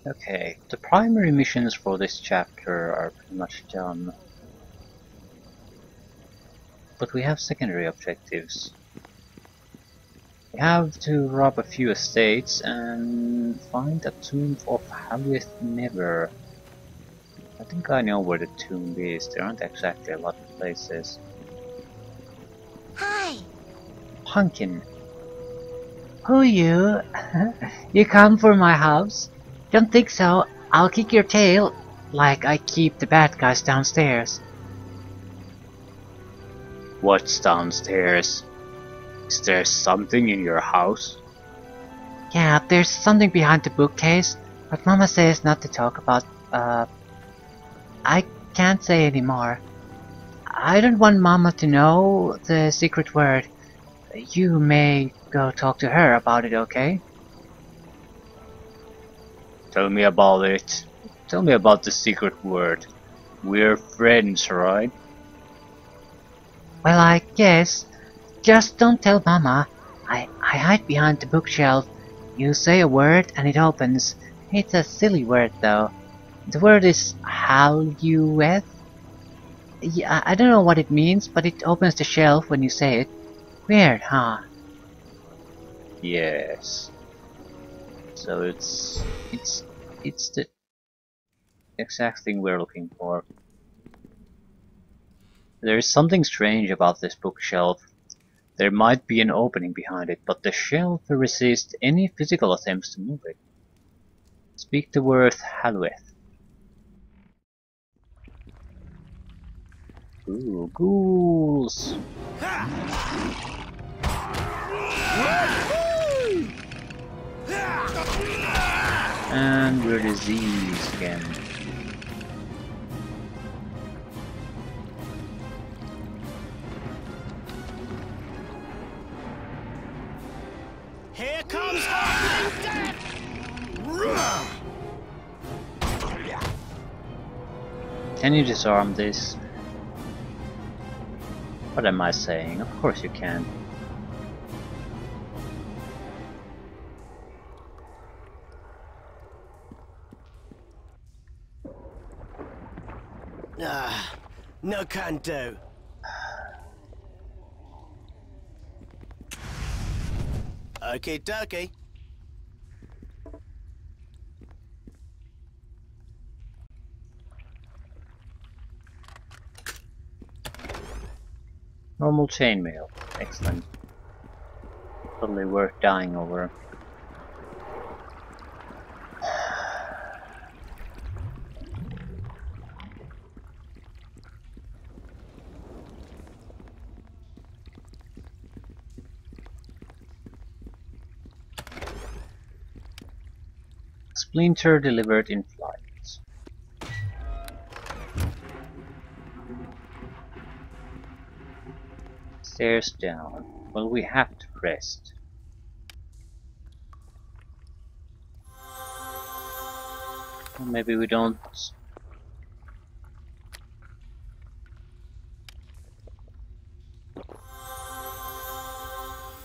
Okay, the primary missions for this chapter are pretty much done. But we have secondary objectives. We have to rob a few estates and find a tomb of Halieth Never. I think I know where the tomb is. There aren't exactly a lot of places. Hi. Pumpkin. Who you? You come for my house? Don't think so. I'll kick your tail, like I keep the bad guys downstairs. What's downstairs? Is there something in your house? Yeah, there's something behind the bookcase, but Mama says not to talk about, I can't say anymore. I don't want Mama to know the secret word. You may go talk to her about it, okay? Tell me about it. Tell me about the secret word. We're friends, right? Well, I guess. Just don't tell Mama. I hide behind the bookshelf. You say a word and it opens. It's a silly word though. The word is Halueth. Yeah, I don't know what it means, but it opens the shelf when you say it. Weird, huh? Yes. So it's the exact thing we're looking for. There is something strange about this bookshelf. There might be an opening behind it, but the shelf resists any physical attempts to move it. Speak the word Halueth. Ooh, ghouls! And we're diseased again. Here comes Harping Death! Can you disarm this? What am I saying? Of course you can. Ah, no can do. Okie dokie. Normal chainmail. Excellent. Totally worth dying over. Splinter delivered in flight. Stairs down. Well, we have to rest. Well, maybe we don't.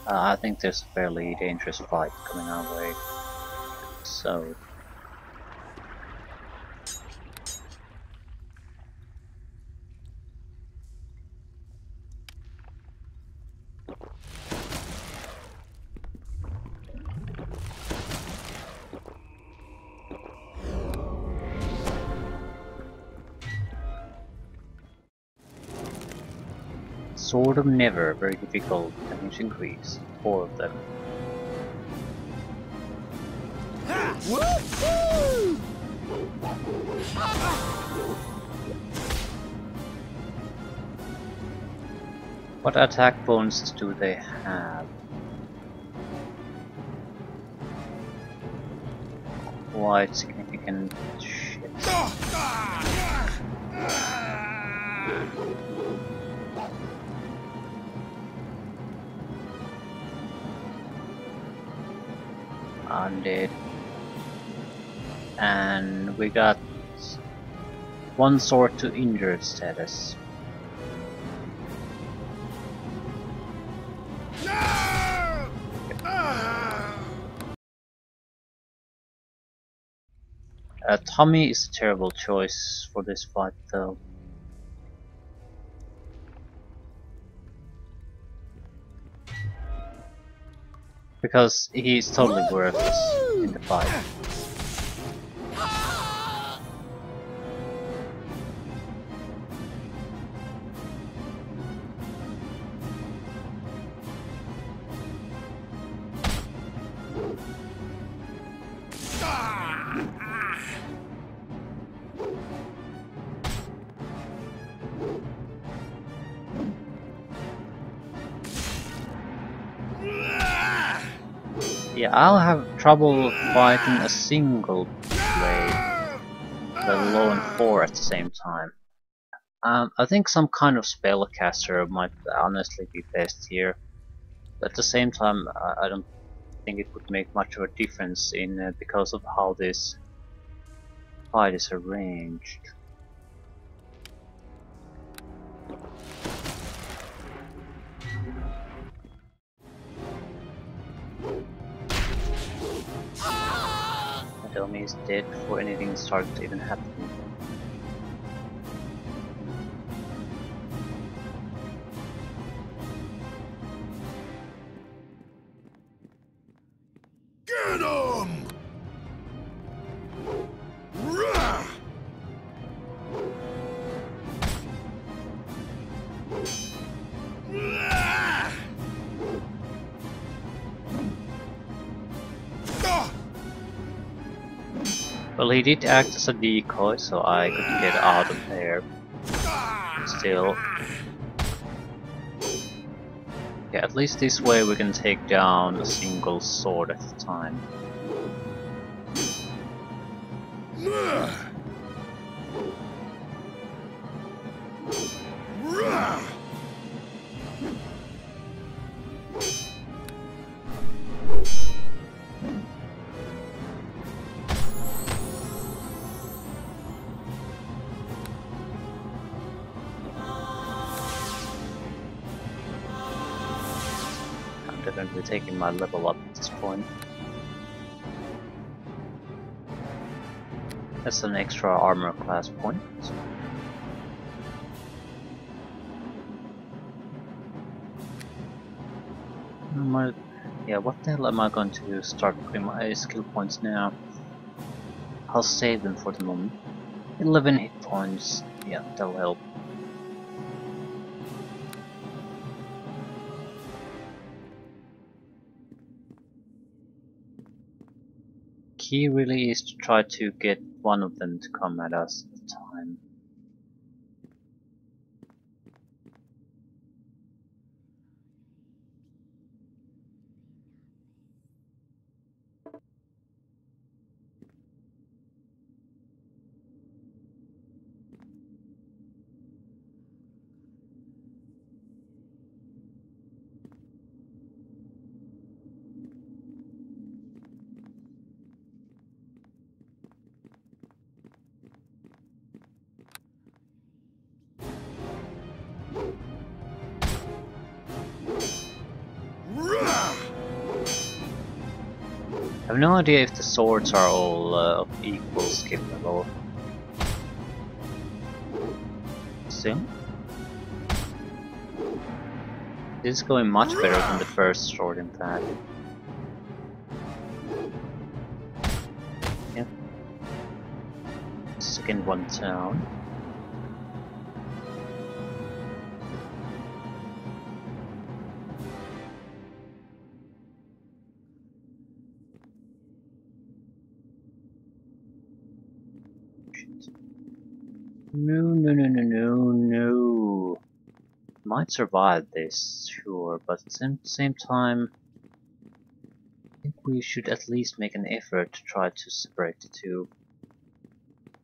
I think there's a fairly dangerous fight coming our way. So. Sword of Never, very difficult, damage increase. 4 of them. What attack bonuses do they have? Quite significant shit. Undead. And we got 1 sword to injured status. Tommy is a terrible choice for this fight though. Because he's totally worthless in the fight. Yeah, I'll have trouble fighting a single blade, let alone 4 at the same time. I think some kind of spellcaster might honestly be best here. But at the same time, I don't think it would make much of a difference in because of how this fight is arranged. Naomi is dead before anything started even happening. Get him! Rah! Ah! Ah! Well, he did act as a decoy, so I could get out of there. Still. Yeah, at least this way we can take down a single sword at a time. Ah! Rah! I'm definitely taking my level up at this point. That's an extra armor class point. Yeah, what the hell am I going to start putting my skill points now? I'll save them for the moment. 11 hit points, yeah, that'll help. Key really is to try to get one of them to come at us at a time. Rah! I have no idea if the swords are all of equal skill level. Still, this is going much better than the first sword in fact. Yep. Second one down. No. Might survive this, sure, but at the same time, I think we should at least make an effort to try to separate the two.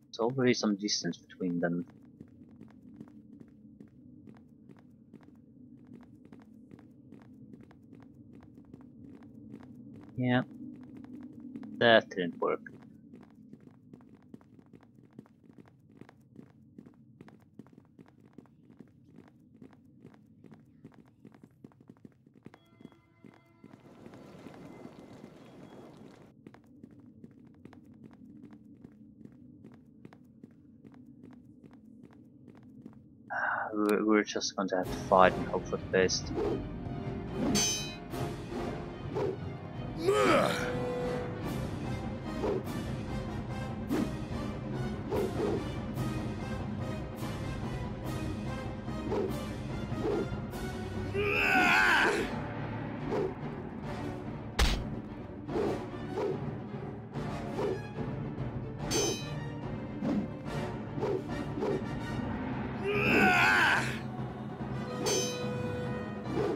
There's already some distance between them. Yeah, that didn't work. We're just going to have to fight and hope for the best.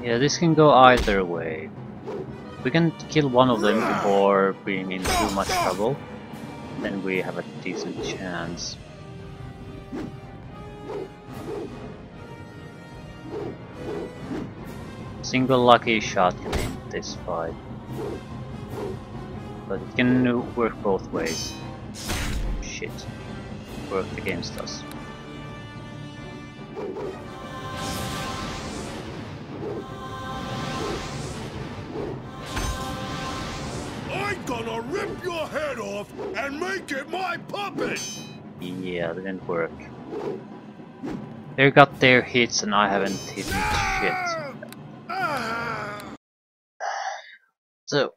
Yeah, this can go either way. We can kill one of them before being in too much trouble, then we have a decent chance. Single lucky shot can end this fight, but it can work both ways. Shit, worked against us. I'm gonna rip your head off and make it my puppet! Yeah, that didn't work. They got their hits and I haven't hit shit. So,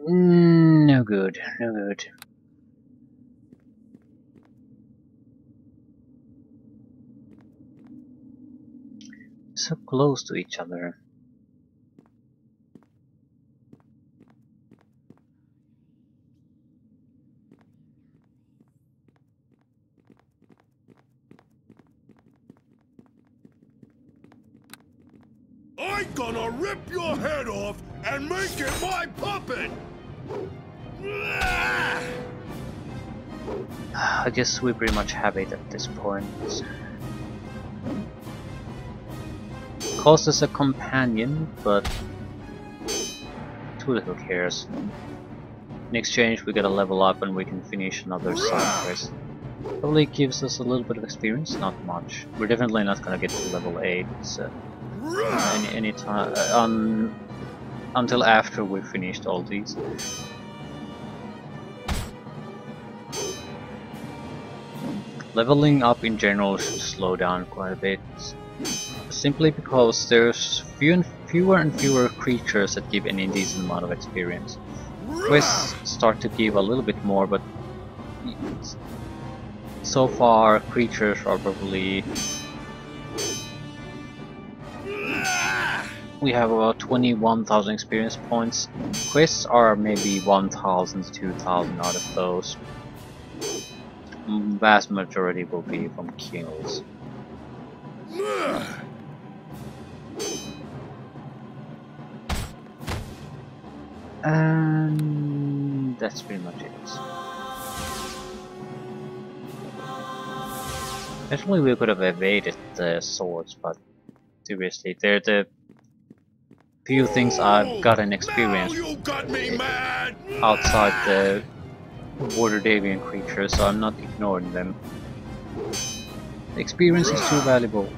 no good, no good. So close to each other. I'm gonna rip your head off and make it my puppet! I guess we pretty much have it at this point. Calls us a companion, but too little cares. In exchange we get a level up and we can finish another side quest. Probably gives us a little bit of experience, not much. We're definitely not gonna get to level 8 any time until after we've finished all these. Leveling up in general should slow down quite a bit, simply because there's fewer and fewer creatures that give any decent amount of experience. Quests start to give a little bit more, but so far creatures are probably... We have about 21,000 experience points. Quests are maybe 1,000 to 2,000 out of those. Vast majority will be from kills. And that's pretty much it. Actually, we could have evaded the swords, but seriously, they're the few things I've gotten experience outside the water deviant creatures, so I'm not ignoring them. The experience is too valuable.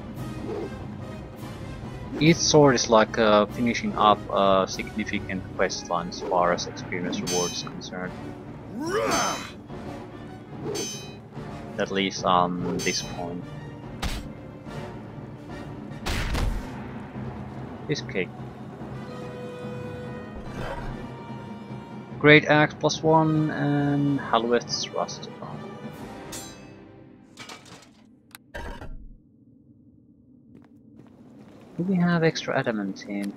Each sword is like finishing up a significant quest line as far as experience reward is concerned. At least on this point. This cake. Great Axe +1 and Halweth's Rusted Arm. Do we have extra adamantine?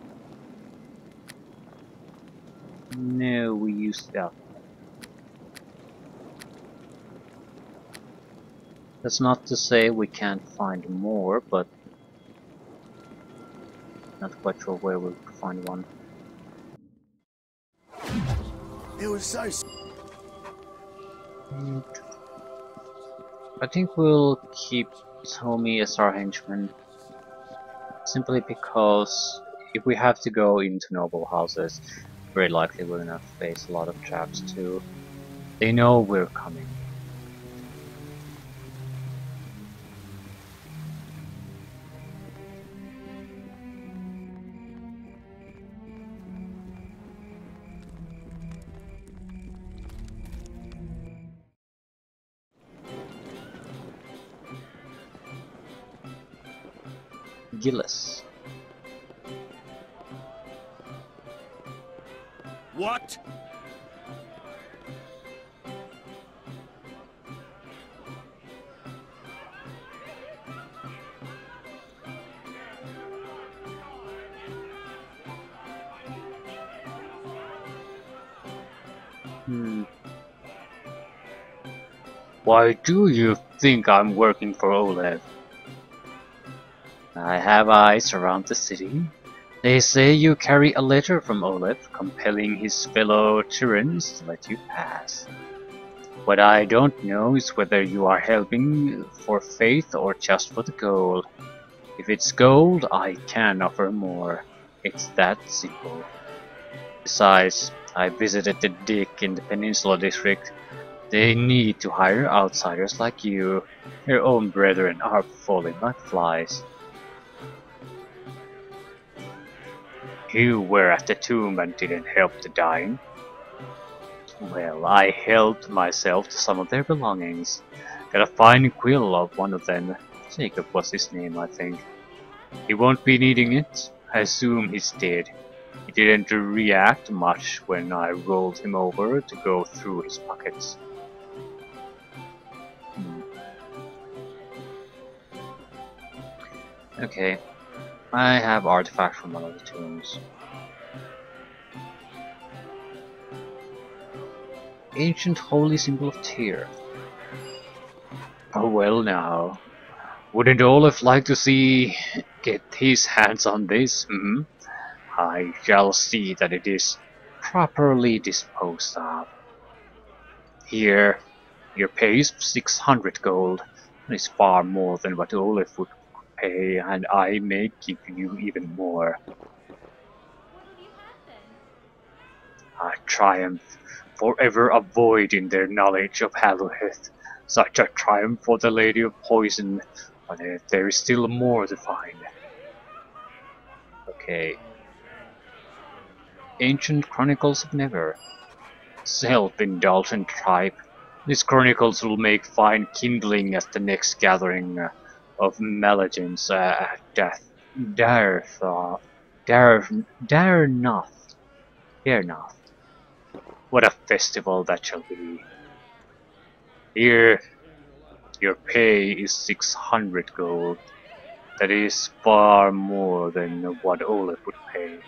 No, we used it up. That's not to say we can't find more, but not quite sure where we'll find one. It was so... I think we'll keep Tommy as our henchman, simply because if we have to go into noble houses, very likely we're gonna face a lot of traps too. They know we're coming. Gillis. What? Why do you think I'm working for Olev? I have eyes around the city. They say you carry a letter from Olev compelling his fellow Tyrants to let you pass. What I don't know is whether you are helping for faith or just for the gold. If it's gold, I can offer more. It's that simple. Besides, I visited the Dick in the Peninsula District. They need to hire outsiders like you. Your own brethren are falling like flies. You were at the tomb and didn't help the dying. Well, I helped myself to some of their belongings. Got a fine quill of one of them. Jacob was his name, I think. He won't be needing it. I assume he's dead. He didn't react much when I rolled him over to go through his pockets. Okay, I have artifacts from one of the tombs. Ancient holy symbol of Tyr. Oh well now. Wouldn't Olaf like to get his hands on this? I shall see that it is properly disposed of. Here, your pay is 600 gold. That is far more than what Olaf would pay, and I may give you even more. I triumph, forever avoiding their knowledge of Hallowheath. Such a triumph for the Lady of Poison, but there is still more to find. Okay. Ancient Chronicles of Never. Self-indulgent tribe. These chronicles will make fine kindling at the next gathering of Malegins at Darnath. What a festival that shall be. Here, your pay is 600 gold. That is far more than what Olaf would pay.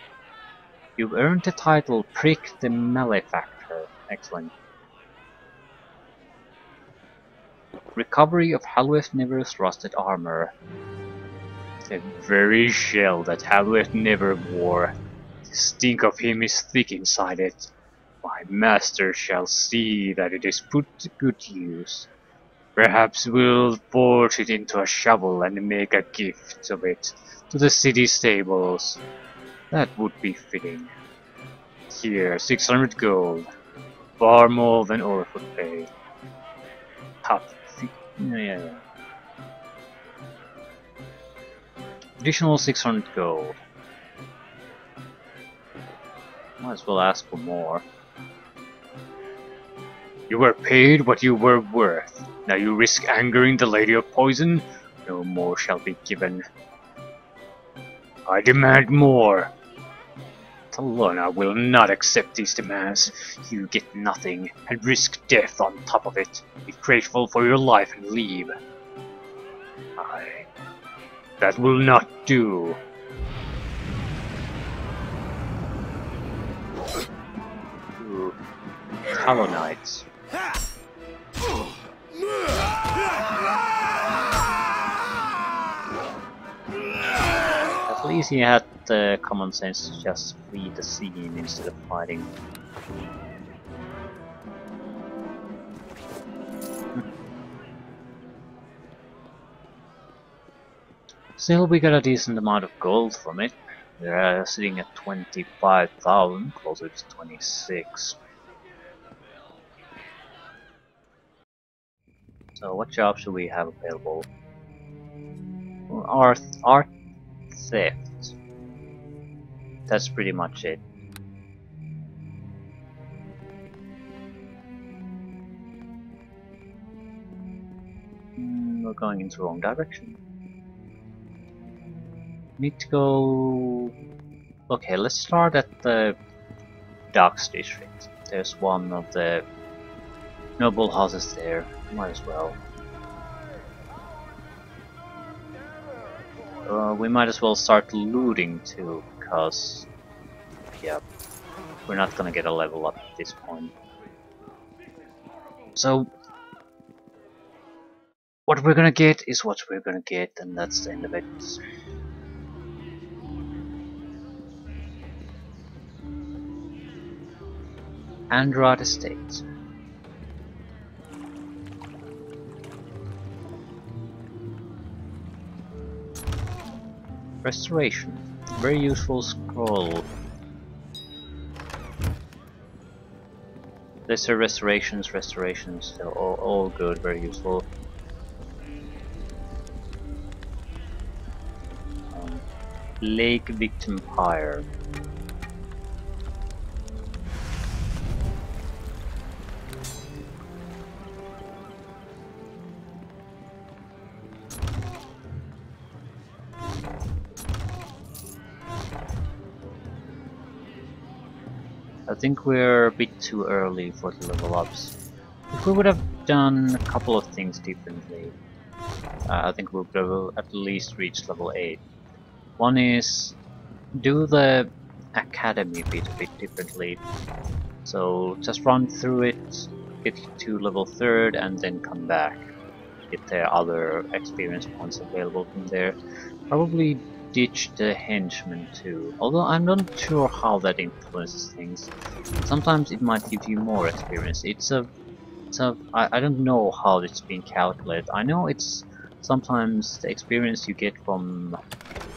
You've earned the title Prick the Malefactor. Excellent. Recovery of Halloweth Never's rusted armor. The very shell that Halloweth Never wore. The stink of him is thick inside it. My master shall see that it is put to good use. Perhaps we'll forge it into a shovel and make a gift of it to the city stables. That would be fitting. Here, 600 gold. Far more than Olaf would pay. Yeah. Additional 600 gold. Might as well ask for more. You were paid what you were worth. Now you risk angering the Lady of Poison? No more shall be given. I demand more. Talona will not accept these demands. You get nothing, and risk death on top of it. Be grateful for your life and leave. That will not do. Talonites. At least he had the common sense to just flee the scene instead of fighting. Still, we got a decent amount of gold from it. We're sitting at 25,000, closer to 26. So what jobs do we have available? Art theft. That's pretty much it. We're going into the wrong direction. Need to go... Okay, let's start at the Docks district. There's one of the noble houses there. Might as well. We might as well start looting too, because... yeah, we're not gonna get a level up at this point. So... what we're gonna get is what we're gonna get, and that's the end of it. Androd Estate. Restoration. Very useful scroll. Lesser restorations, they're all good, very useful. Lake Victim Pyre. I think we're a bit too early for the level ups. If we would have done a couple of things differently, I think we would have at least reached level 8. One is do the academy bit a bit differently. So just run through it, get to level 3rd and then come back. Get the other experience points available from there. Probably ditch the henchman too, although I'm not sure how that influences things. Sometimes it might give you more experience. I don't know how it's been calculated. I know it's sometimes the experience you get from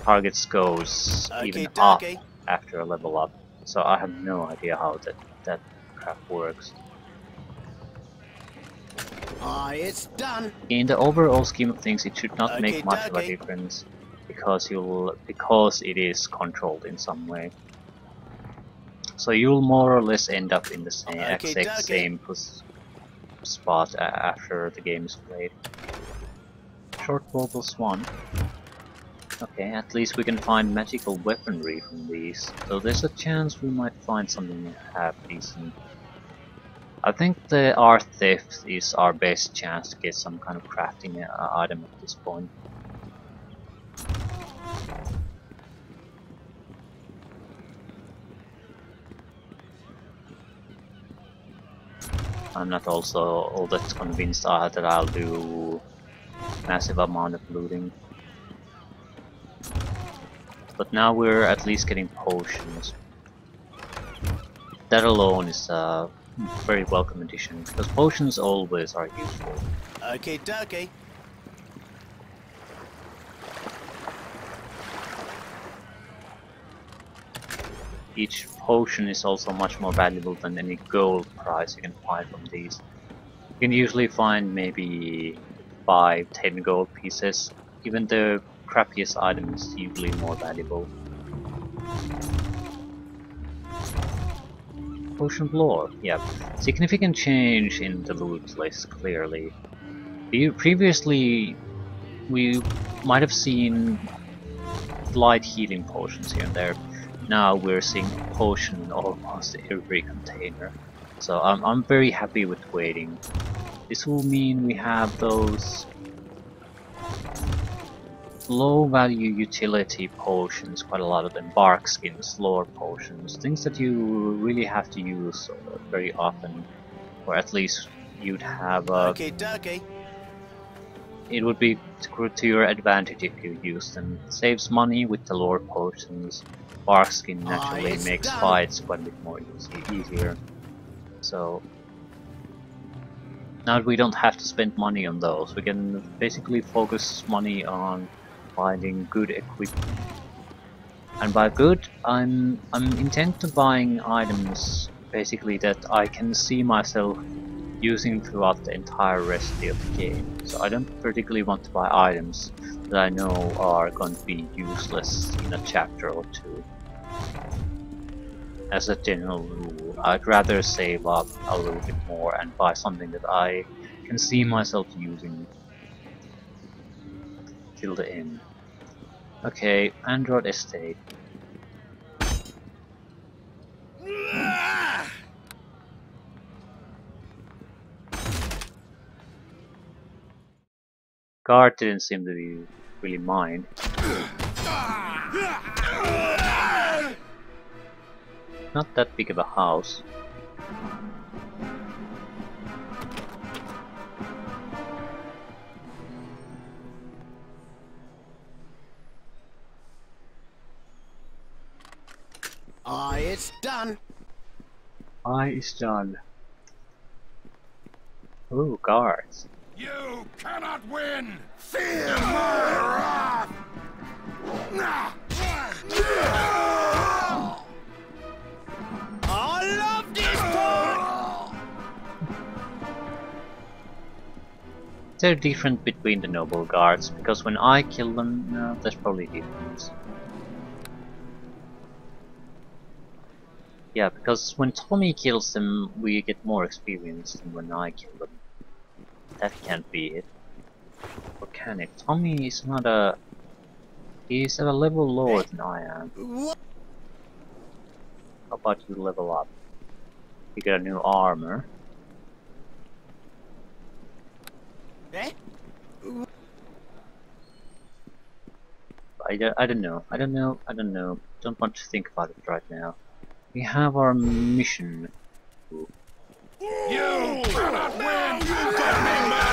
targets goes even up after a level up. So I have no idea how that crap works. It's done. In the overall scheme of things, it should not make much of a difference because it is controlled in some way. So you'll more or less end up in the same exact same spot after the game is played. Short bauble swan. Okay, at least we can find magical weaponry from these, so there's a chance we might find something half decent. I think the art theft is our best chance to get some kind of crafting item at this point. I'm not also all that convinced that I'll do massive amount of looting. But now we're at least getting potions. That alone is a very welcome addition, because potions always are useful. Okay, dokie. Each potion is also much more valuable than any gold prize you can find from these. You can usually find maybe 5-10 gold pieces. Even the crappiest item is usually more valuable. Potion of lore, yeah. Significant change in the loot list, clearly. Previously, we might have seen light healing potions here and there. Now we're seeing a potion in almost every container. So I'm very happy with waiting. This will mean we have those low value utility potions, quite a lot of them, bark skins, lore potions, things that you really have to use very often, or at least you'd have Okay, dokie. it would be to your advantage if you use them. It saves money with the lore potions. Bark skin naturally makes fights quite a bit more easier. So now we don't have to spend money on those. We can basically focus money on finding good equipment. And by good, I'm intent to buying items basically that I can see myself using throughout the entire rest of the game. So I don't particularly want to buy items that I know are going to be useless in a chapter or two. As a general rule, I'd rather save up a little bit more and buy something that I can see myself using till the end. Okay, Android Estate. Guard didn't seem to be really mind. Not that big of a house. It's done. Is done. Ooh, guards. You cannot win! Feel my wrath! I love this part! They're different between the noble guards, because when I kill them, no, there's probably a difference. Yeah, because when Tommy kills them, we get more experience than when I kill them. That can't be it. Or can it? Tommy is not a... He's at a level lower than I am. What? How about you level up? You get a new armor. Eh? I don't know. I don't know. Don't want to think about it right now. We have our mission. You cannot win! You got me mad!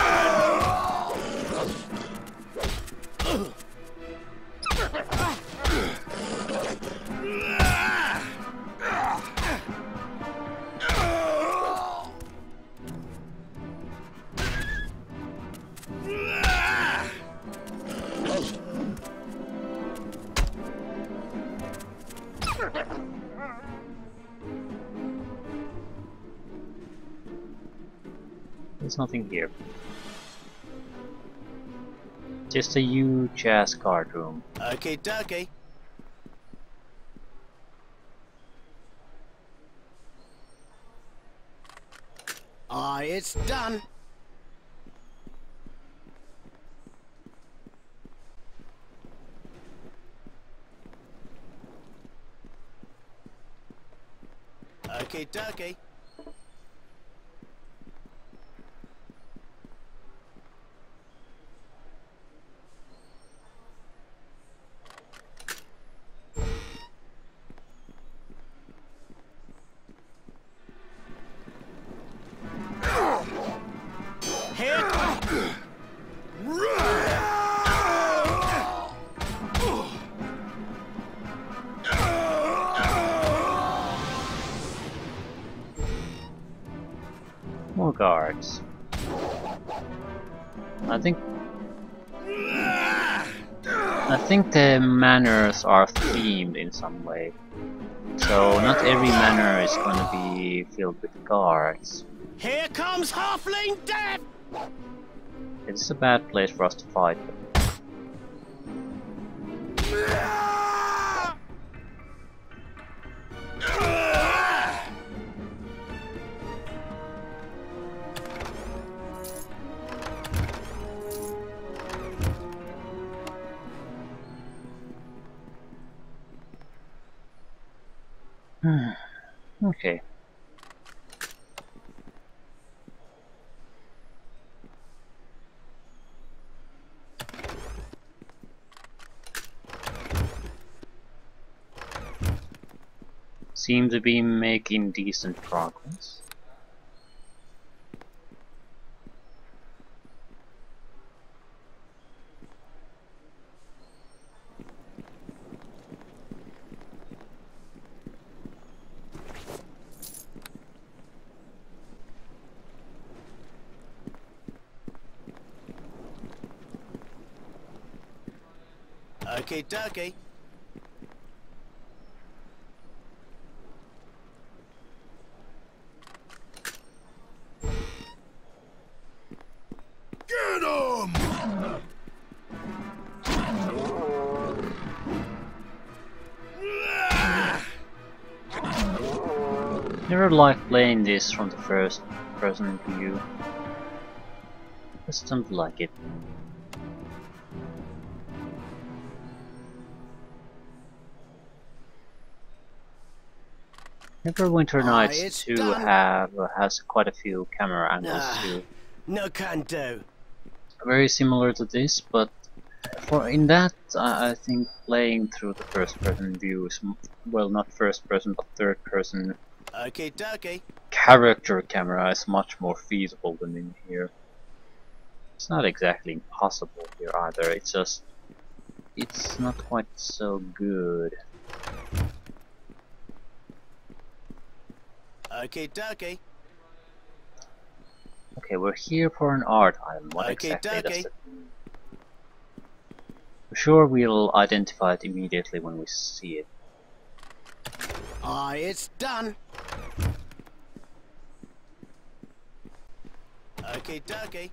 There's nothing here. Just a huge ass card room. Okay, dokie. It's done. Okay, dokie. Here. More guards. I think the manors are themed in some way. So not every manor is gonna be filled with guards. Here comes Halfling Death! It's a bad place for us to fight. Okay. Seem to be making decent progress. Okay, dokie. Get him! Never liked playing this from the first person view. Just don't like it. Neverwinter Nights it's 2 done. has quite a few camera angles too. No can do. Very similar to this, but in that I think playing through the first person view is, well, not first person but third person Okay, dokie. character camera is much more feasible than in here. It's not exactly impossible here either, it's just it's not quite so good. Okay, dokie. Okay, we're here for an art item. What Okay, exactly does dokie. that mean? For sure we'll identify it immediately when we see it. It's done. Okay, dokie.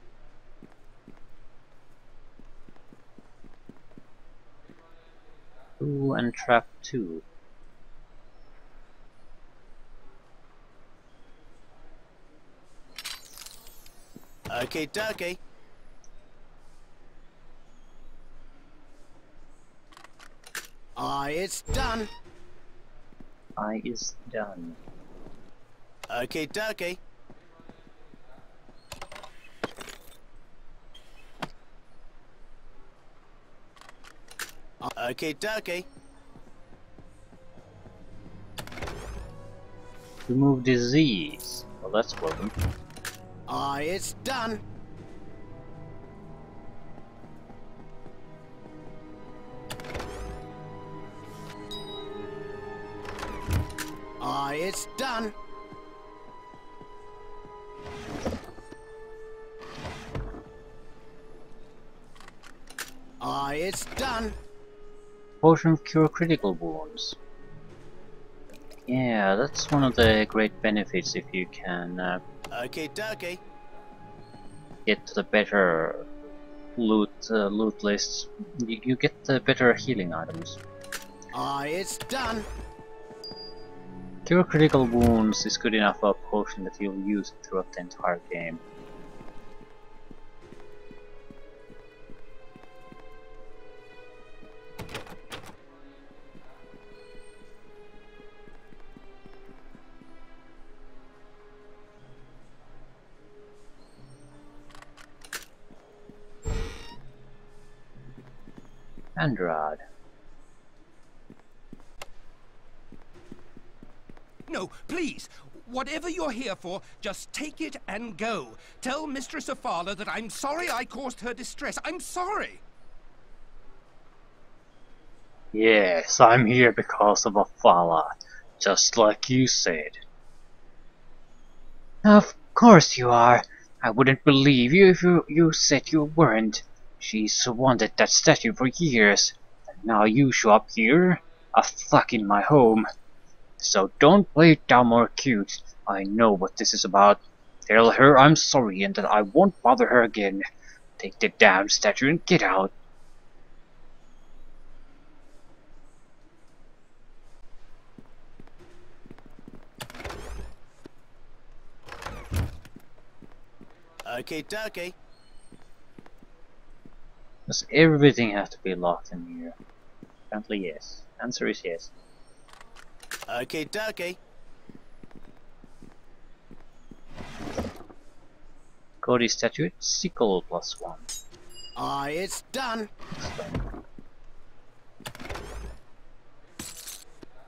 Ooh, and trap 2. Okay, dokie. It's done. I is done. Okay, dokie. Okay, dokie. Remove disease. Well, that's welcome. It's done. It's done. It's done. Potion of Cure Critical Wounds. Yeah, that's one of the great benefits if you can Okay, dokie. get to the better loot lists. You get the better healing items. It's done. Cure Critical Wounds is good enough a potion that you'll use it throughout the entire game. Andrad. No, please. Whatever you're here for, just take it and go. Tell Mistress Afala that I'm sorry I caused her distress. I'm sorry. Yes, I'm here because of Afala, just like you said. Of course you are. I wouldn't believe you if you said you weren't. She's wanted that statue for years, and now you show up here, a thug in my home. So don't play dumb or cute. I know what this is about. Tell her I'm sorry and that I won't bother her again. Take the damn statue and get out. Okay, dokie. Does everything have to be locked in here? Apparently yes. Answer is yes. Okay, dokie. Cody statue, sickle +1. It's done.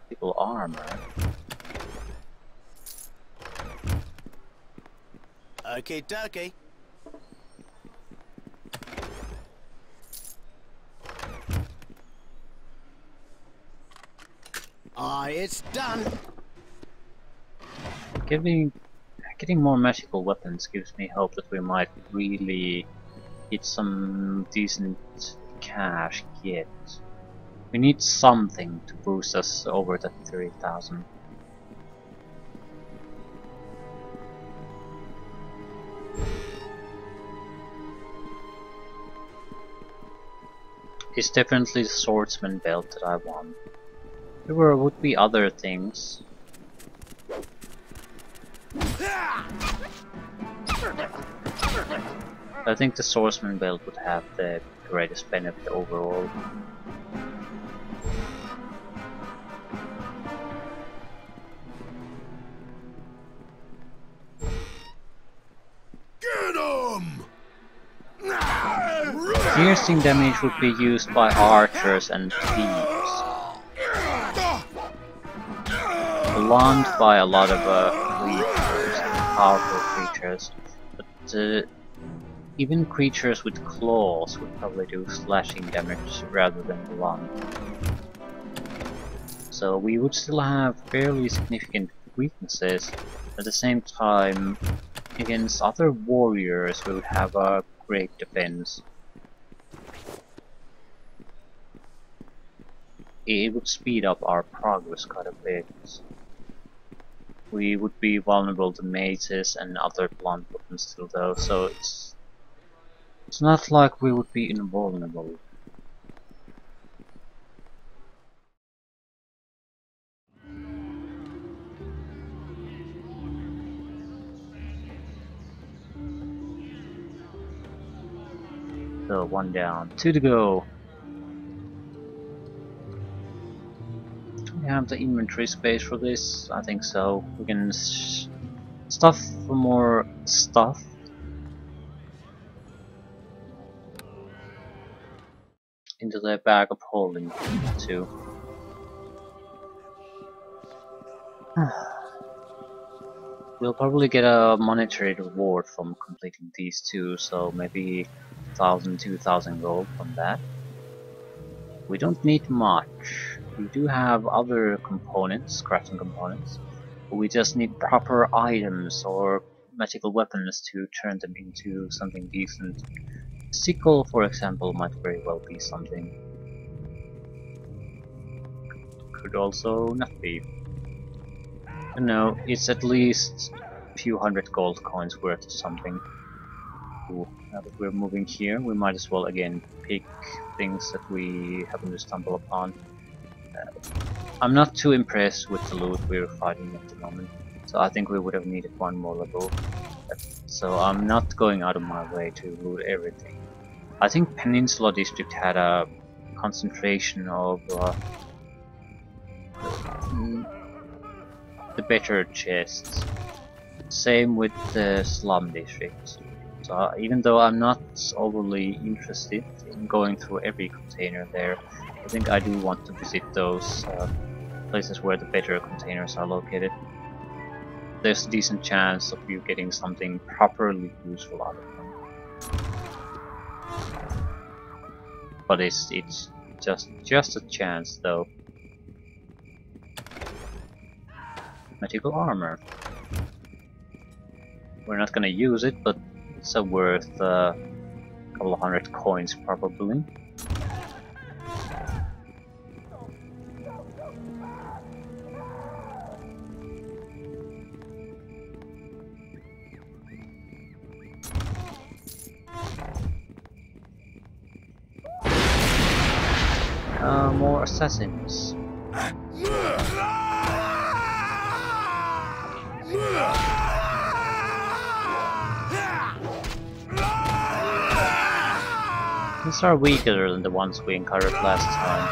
Sickle armor. Okay, dokie. It's done. Getting more magical weapons gives me hope that we might really get some decent cash yet. We need something to boost us over that 30,000. It's definitely the swordsman belt that I want. There would be other things. I think the swordsman belt would have the greatest benefit overall. Piercing damage would be used by archers and thieves. Blunt by a lot of creatures, powerful creatures. But even creatures with claws would probably do slashing damage rather than blunt. So we would still have fairly significant weaknesses. At the same time, against other warriors we would have a great defense. It would speed up our progress quite a bit. We would be vulnerable to mazes and other blunt weapons still though, so it's not like we would be invulnerable. So 1 down, 2 to go. Do we have the inventory space for this? I think so. We can stuff for more stuff. Into the bag of holding too. We'll probably get a monetary reward from completing these two, so maybe 1,000, 2,000 gold from that. We don't need much. We do have other components, crafting components, but we just need proper items or magical weapons to turn them into something decent. Sickle, for example, might very well be something. Could also not be. No, it's at least a few hundred gold coins worth of something. Ooh, now that we're moving here, we might as well again pick things that we happen to stumble upon. I'm not too impressed with the loot we're fighting at the moment, so I think we would have needed 1 more level. So I'm not going out of my way to loot everything. I think Peninsula District had a concentration of the better chests. Same with the Slum District. So even though I'm not overly interested in going through every container there, I think I do want to visit those places where the better containers are located. There's a decent chance of you getting something properly useful out of them. But it's just a chance though. Magical armor. We're not gonna use it, but it's worth a couple of 100 coins probably. More assassins. These are weaker than the ones we encountered last time.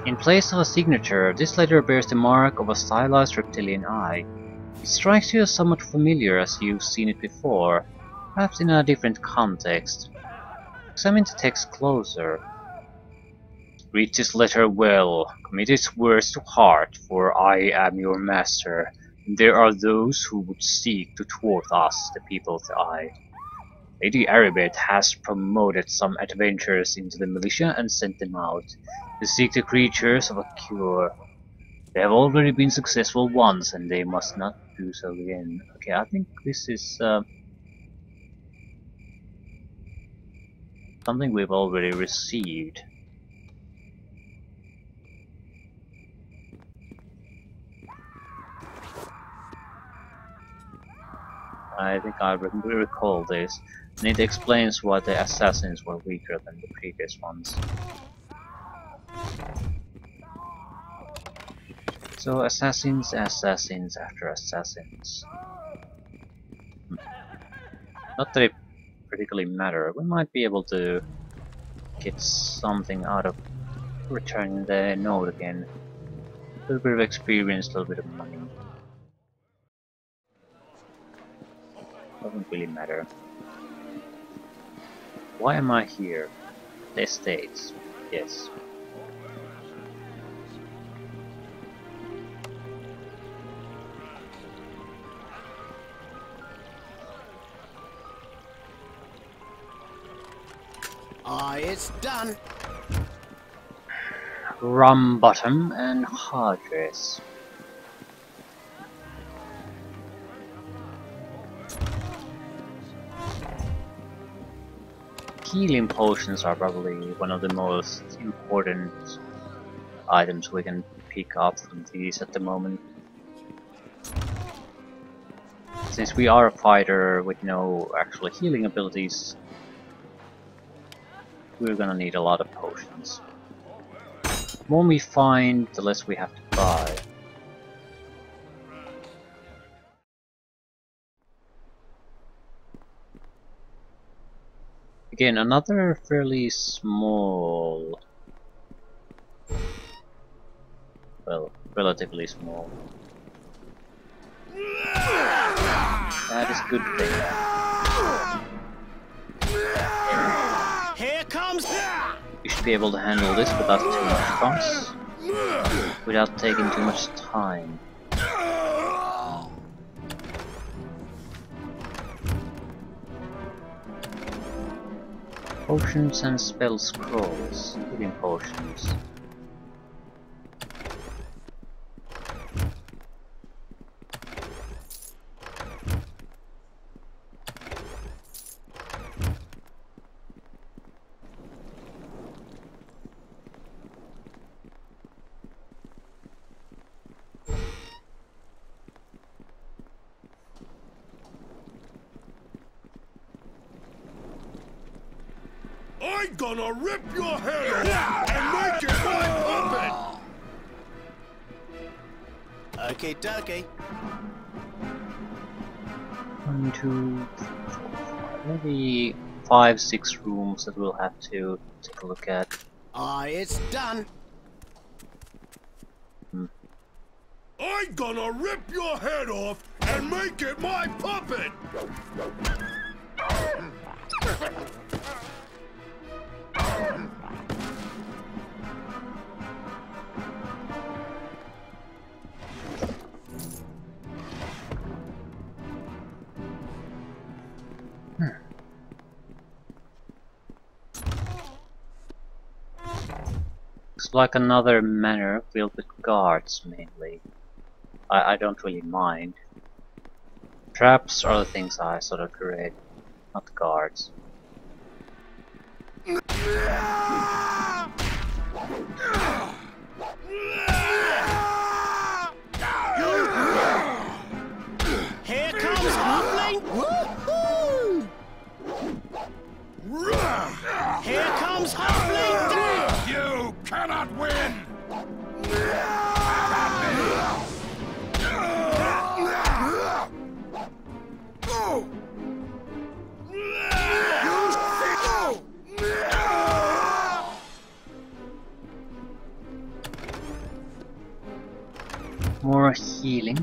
In place of a signature, this letter bears the mark of a stylized reptilian eye. It strikes you as somewhat familiar as you've seen it before, perhaps in a different context. Examine the text closer. Read this letter well, commit its words to heart, for I am your master. There are those who would seek to thwart us, the people of the Eye. Lady Aribet has promoted some adventurers into the militia and sent them out to seek the creatures of a cure. They have already been successful once, and they must not do so again. Okay, I think this is something we've already received. I think I recall this, and it explains why the assassins were weaker than the previous ones. So assassins, assassins after assassins. Not that it particularly matter. We might be able to get something out of returning the node again. A little bit of experience, a little bit of money. Doesn't really matter. Why am I here? The estates. Yes. It's done. Rum bottom and hard dress. Healing potions are probably one of the most important items we can pick up from these at the moment. Since we are a fighter with no actual healing abilities, we're gonna need a lot of potions. The more we find, the less we have to buy. Again, another fairly small, well, relatively small. That is a good thing. Here comes. We should be able to handle this without too much fuss, without taking too much time. Potions and spell scrolls, healing potions. I'm gonna rip your head off and make it my puppet! Okay, dokie. 1, 2, 3, 4, 5. Maybe 5, 6 rooms that we'll have to take a look at. It's done. I'm gonna rip your head off and make it my puppet! Looks like another manor filled with guards, mainly. I don't really mind. Traps are the things I sort of create, not the guards. Here comes Halfling. Woohoo! Here comes Halfling. You cannot win! More healing.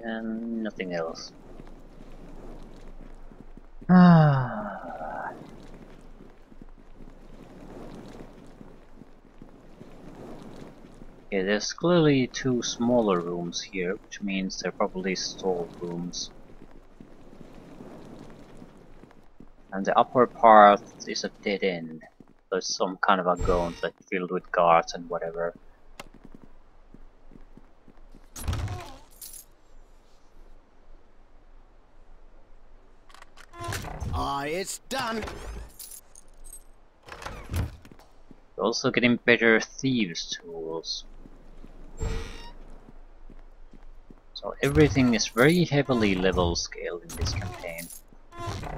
And nothing else. Okay, there's clearly 2 smaller rooms here, which means they're probably stall rooms. And the upper part is a dead end. There's some kind of a gauntlet filled with guards and whatever. It's done. We're also getting better thieves' tools. So everything is very heavily level scaled in this campaign.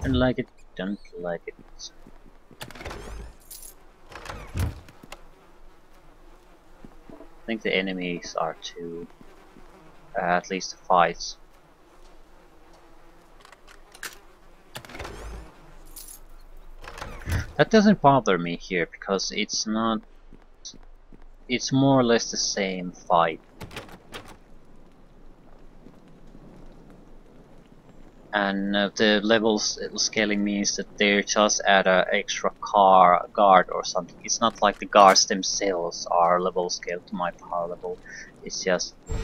Don't like it, don't like it. I think the enemies are too. At least the fights. That doesn't bother me here because it's not. It's more or less the same fight. And the levels scaling means that they just add an extra guard or something. It's not like the guards themselves are level scaled to my power level. It's just a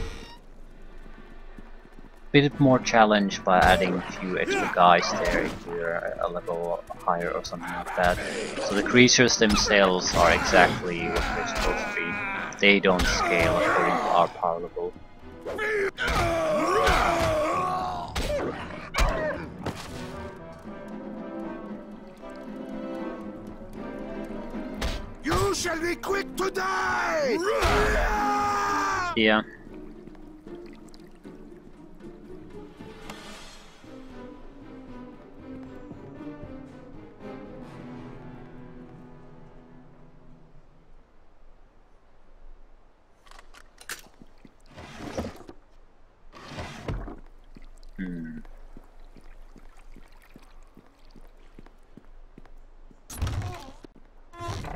bit more challenged by adding a few extra guys there if you're a level higher or something like that. So the creatures themselves are exactly what they're supposed to be. They don't scale according to our power level. You shall be quick to die! Yeah.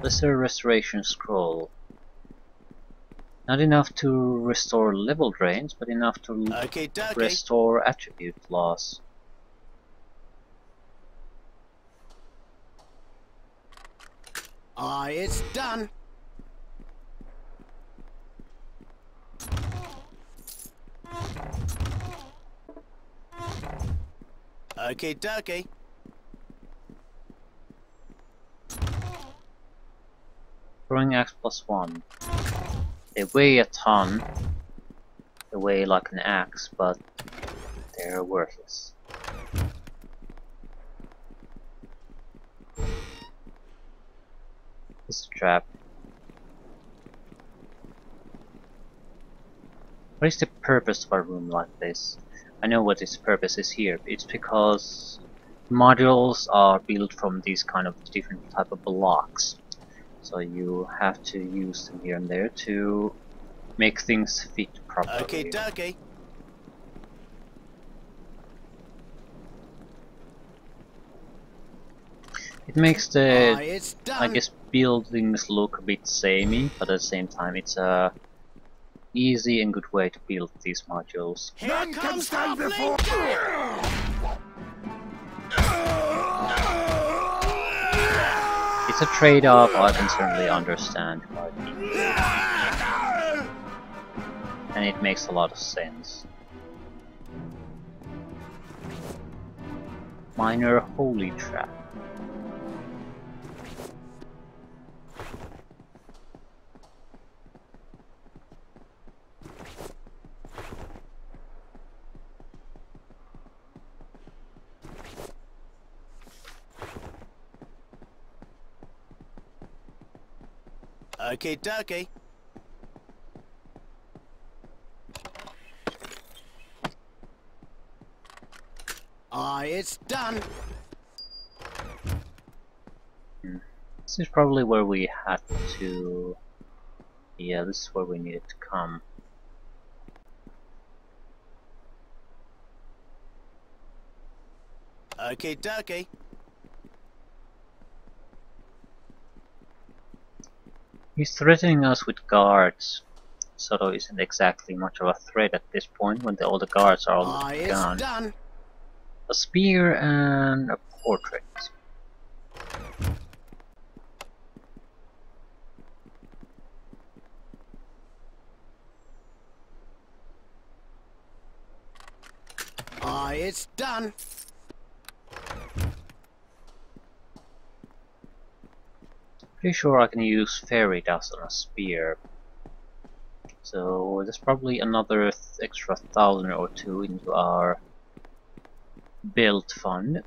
Lesser Restoration Scroll. Not enough to restore level drains, but enough to restore attribute loss. It's done. Okay, dokie. Throwing axe +1. They weigh a ton. They weigh like an axe, but they're worthless. This is a trap. What is the purpose of a room like this? I know what its purpose is here. It's because modules are built from these kind of different type of blocks. So you have to use them here and there to make things fit properly. Okay, dokie. It makes the, It's done. I guess, buildings look a bit samey, but at the same time it's a easy and good way to build these modules. Here comes Halfling It's a trade-off I can certainly understand, and it makes a lot of sense. Minor Holy Trap. Okay, dokie. It's done. This is probably where we had to... Yeah, this is where we needed to come. Okay, dokie. He's threatening us with guards. Soto isn't exactly much of a threat at this point when all the guards are all It's gone. done. A spear and a portrait. It's done. Pretty sure I can use fairy dust on a spear. So there's probably another extra 1,000 or 2 into our build fund.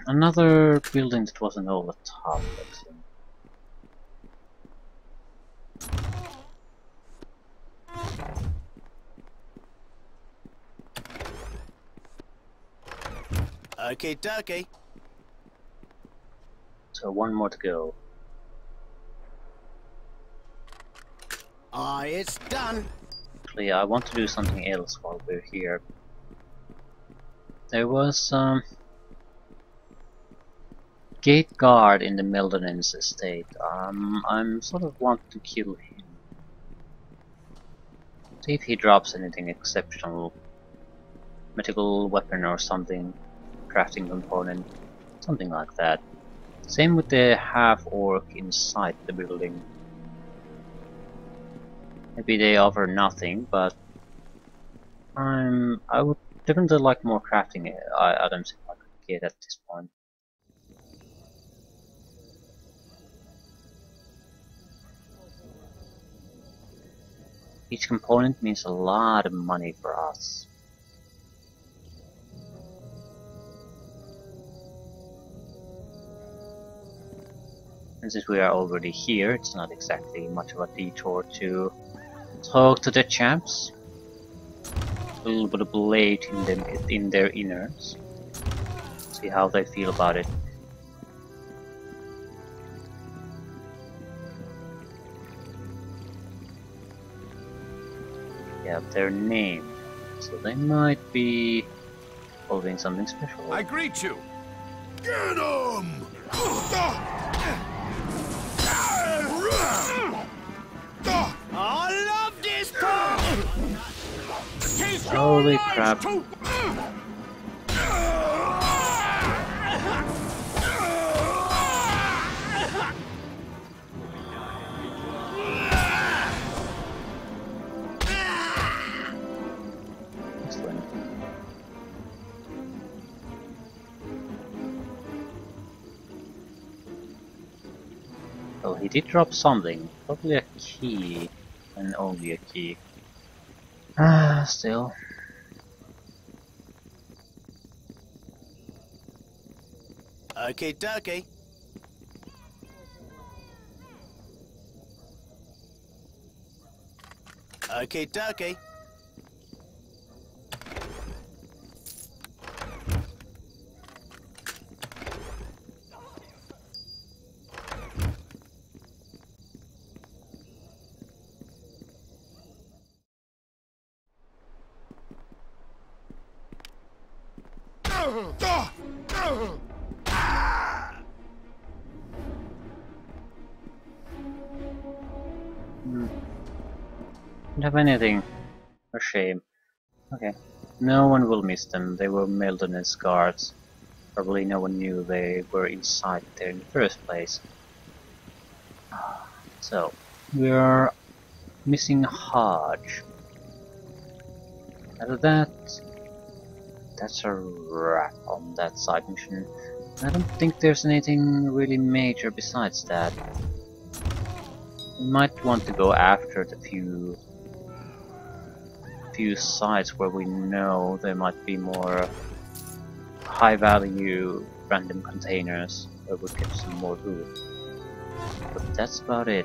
Another building that wasn't all the top, excellent. Okay, dokie. So one more to go. Aye, it's done. Actually, I want to do something else while we're here. There was some gate guard in the Meldonen's estate. I'm sort of want to kill him. See if he drops anything exceptional. Mythical weapon or something. Crafting component. Something like that. Same with the half-orc inside the building. Maybe they offer nothing, but I would definitely like more crafting items if I could get at this point. Each component means a lot of money for us. And since we are already here, it's not exactly much of a detour to talk to the champs. A little bit of blade in them, in their innards. See how they feel about it. Yeah, their name. So they might be holding something special. I greet you. Get him! I love this part! Holy crap. Excellent. Well, he did drop something. Probably a key. And only a key. Ah, still. Okay, dokie. Okay, dokie. Don't have anything. A shame. Okay. No one will miss them. They were Meldon's guards. Probably no one knew they were inside there in the first place. So, we are missing Hodge. After that, that's a wrap on that side mission. I don't think there's anything really major besides that. We might want to go after the few sites where we know there might be more high value random containers where we get some more loot. But that's about it.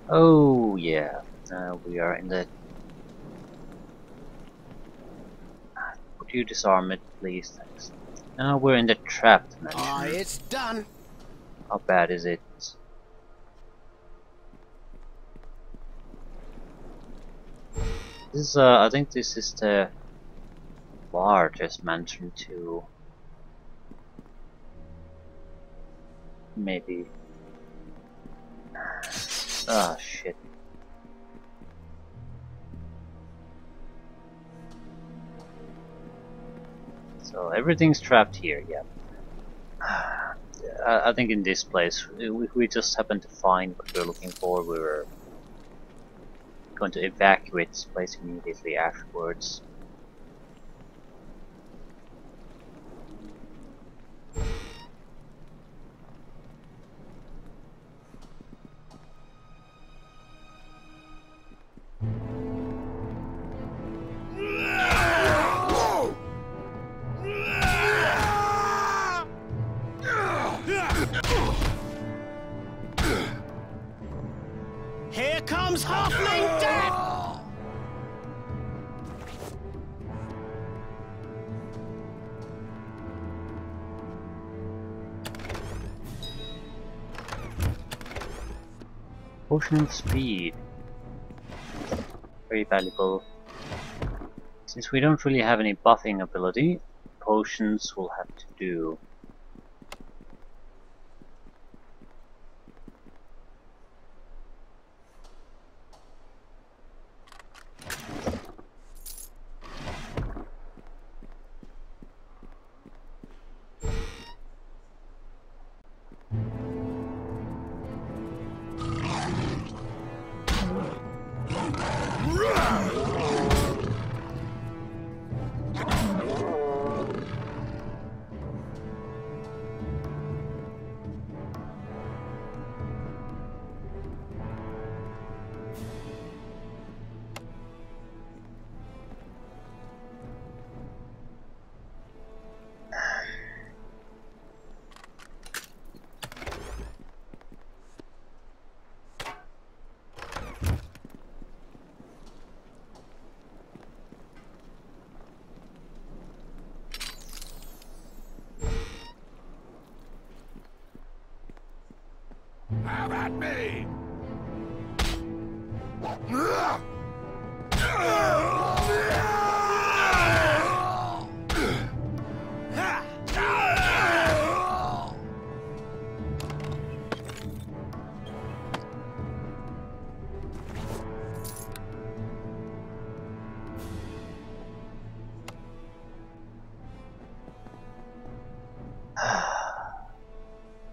Oh yeah, we are in the... Would you disarm it, please? Thanks. Now we're in the trap dimension. Aye, it's done. How bad is it? This is, I think this is the largest mansion too. Maybe. Ah, shit. So everything's trapped here, yeah. I think in this place, we just happened to find what we're looking for. We were going to evacuate this place immediately afterwards. Potion of speed. Very valuable. Since we don't really have any buffing ability, potions will have to do. Have at me!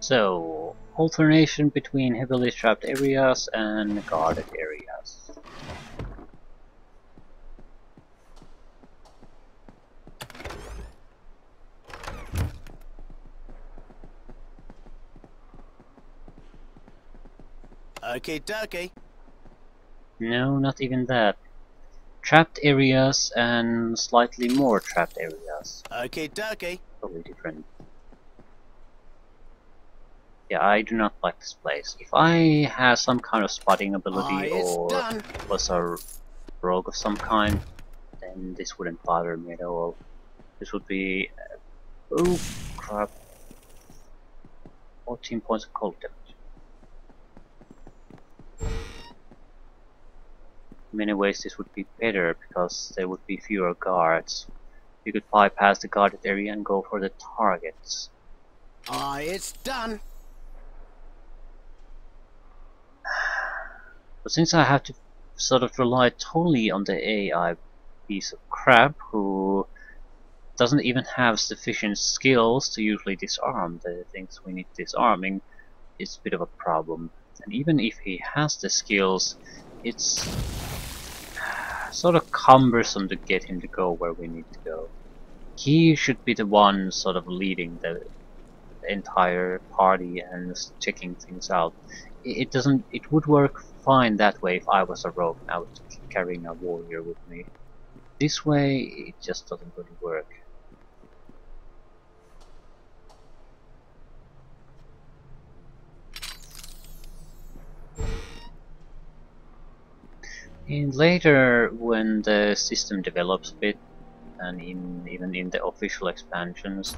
So, alternation between heavily trapped areas and guarded areas. Okay, dokie. No, not even that. Trapped areas and slightly more trapped areas. Okay, dokie. Totally different. Yeah, I do not like this place. If I had some kind of spotting ability It's or done. was a rogue of some kind, then this wouldn't bother me at all. This would be... oh crap. 14 points of cold damage. In many ways this would be better because there would be fewer guards. You could bypass the guarded area and go for the targets. It's done. But since I have to sort of rely totally on the AI piece of crap who doesn't even have sufficient skills to usually disarm the things we need disarming, it's a bit of a problem. And even if he has the skills, it's sort of cumbersome to get him to go where we need to go. He should be the one sort of leading the entire party and checking things out. It doesn't. It would work fine that way if I was a rogue and I was carrying a warrior with me. This way, it just doesn't really work. And later, when the system develops a bit, and even in the official expansions,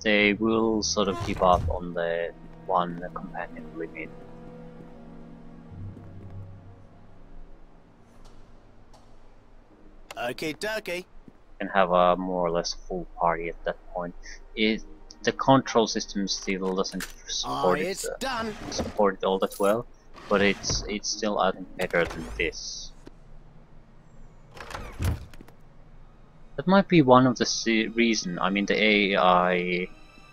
they will sort of give up on the one companion limit. Okay, dokie. Can have a more or less full party at that point. The control system still doesn't support It's done. support it all that well, but it's still I think better than this. That might be one of the reason. I mean, the AI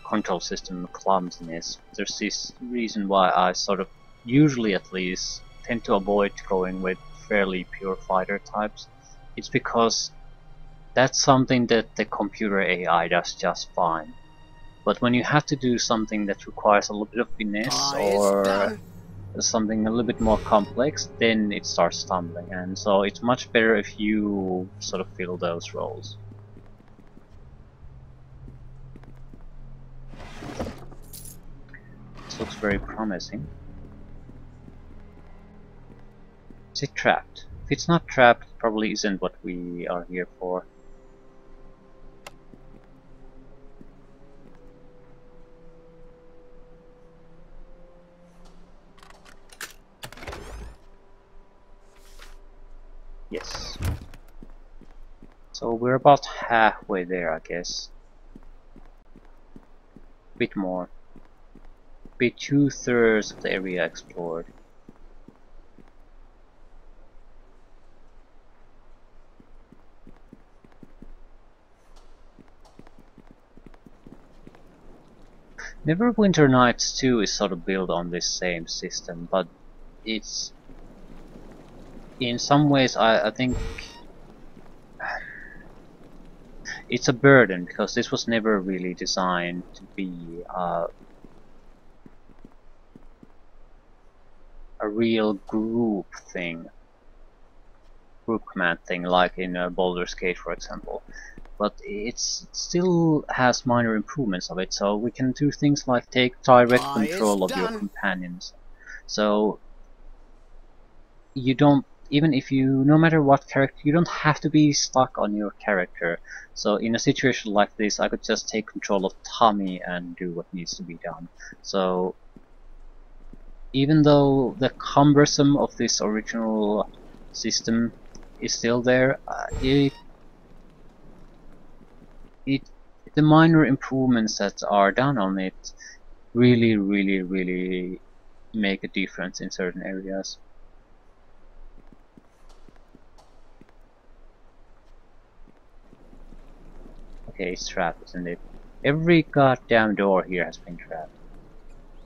control system clumsiness. There's this reason why I sort of usually at least tend to avoid going with fairly pure fighter types. It's because that's something that the computer AI does just fine. But when you have to do something that requires a little bit of finesse or something a little bit more complex, then it starts stumbling, and so it's much better if you sort of fill those roles. This looks very promising. Is it trapped? If it's not trapped, it probably isn't what we are here for. So we're about halfway there, I guess. Bit more. Be 2/3 of the area explored. Neverwinter Nights 2 is sort of built on this same system, but it's in some ways I think it's a burden because this was never really designed to be a real group command thing like in Baldur's Gate, for example. But it still has minor improvements of it, so we can do things like take direct control of your companions. So you don't, even if you, no matter what character, you don't have to be stuck on your character. So in a situation like this, I could just take control of Tommy and do what needs to be done. So even though the cumbersome of this original system is still there, the minor improvements that are done on it really make a difference in certain areas. Okay, it's trapped, isn't it? Every goddamn door here has been trapped.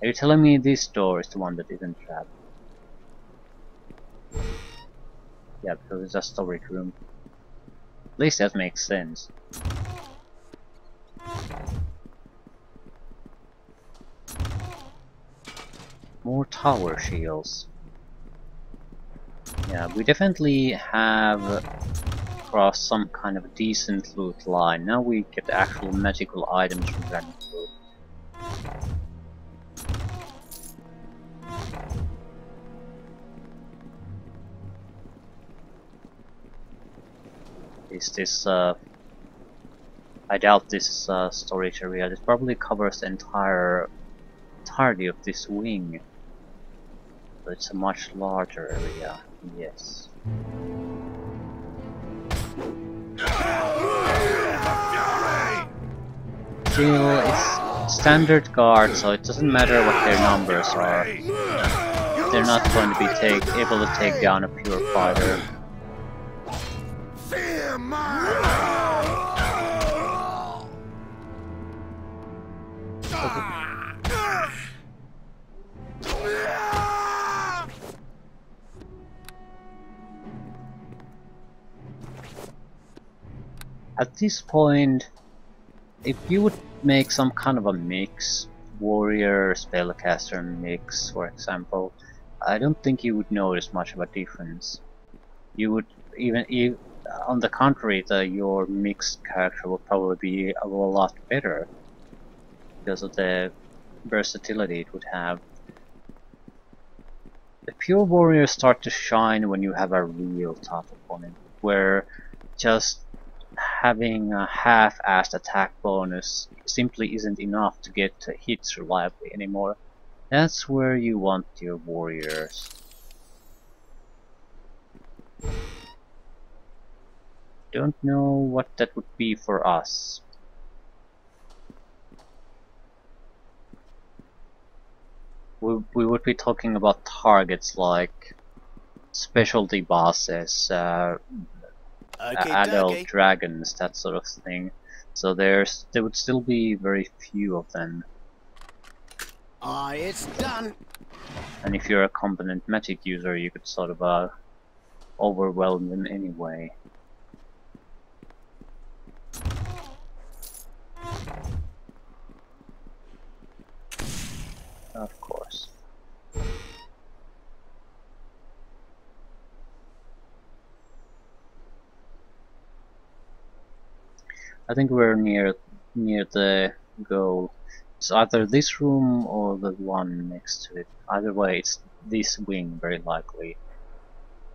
Are you telling me this door is the one that isn't trapped? Yeah, because it's a storage room. At least that makes sense. More tower shields. Yeah, we definitely have crossed some kind of decent loot line. Now we get actual magical items from random loot. Is this I doubt this is a storage area. This probably covers the entirety of this wing. So it's a much larger area. Yes. Still, it's standard guard, so it doesn't matter what their numbers are. They're not going to be able to take down a pure fighter. At this point, if you would make some kind of a mix, warrior spellcaster mix, for example, I don't think you would notice much of a difference. You would even on the contrary, your mixed character would probably be a lot better because of the versatility it would have. The pure warriors start to shine when you have a real tough opponent, where just having a half-assed attack bonus simply isn't enough to get hits reliably anymore. That's where you want your warriors. Don't know what that would be for us. We would be talking about targets like specialty bosses, adult dragons, that sort of thing. So there would still be very few of them. It's done. And if you're a competent magic user, you could sort of overwhelm them anyway. Of course. I think we're near the goal. It's either this room or the one next to it. Either way, it's this wing, very likely.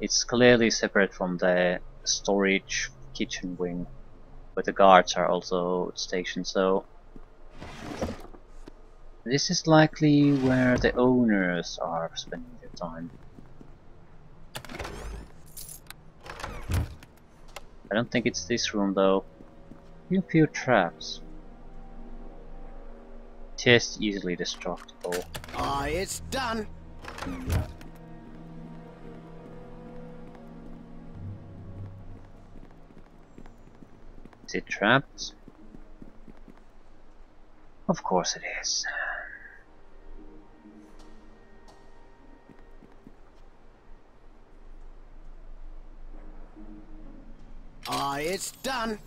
It's clearly separate from the storage kitchen wing, where the guards are also stationed, so this is likely where the owners are spending their time. I don't think it's this room though. Few traps. Chest easily destructible. It's done. Is it trapped? Of course it is. It's done.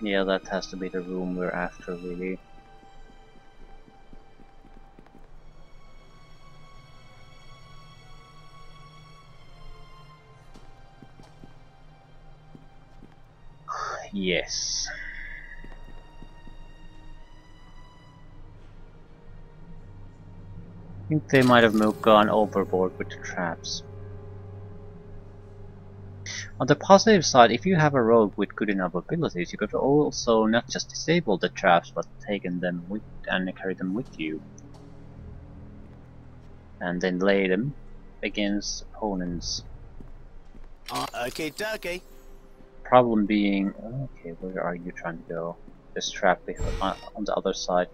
Yeah, that has to be the room we're after, really. Yes. I think they might have gone overboard with the traps. On the positive side, if you have a rogue with good enough abilities, you could also not just disable the traps, but taken them with and carry them with you. And then lay them against opponents. Okay, dokie. Problem being, okay, where are you trying to go? This trap on the other side.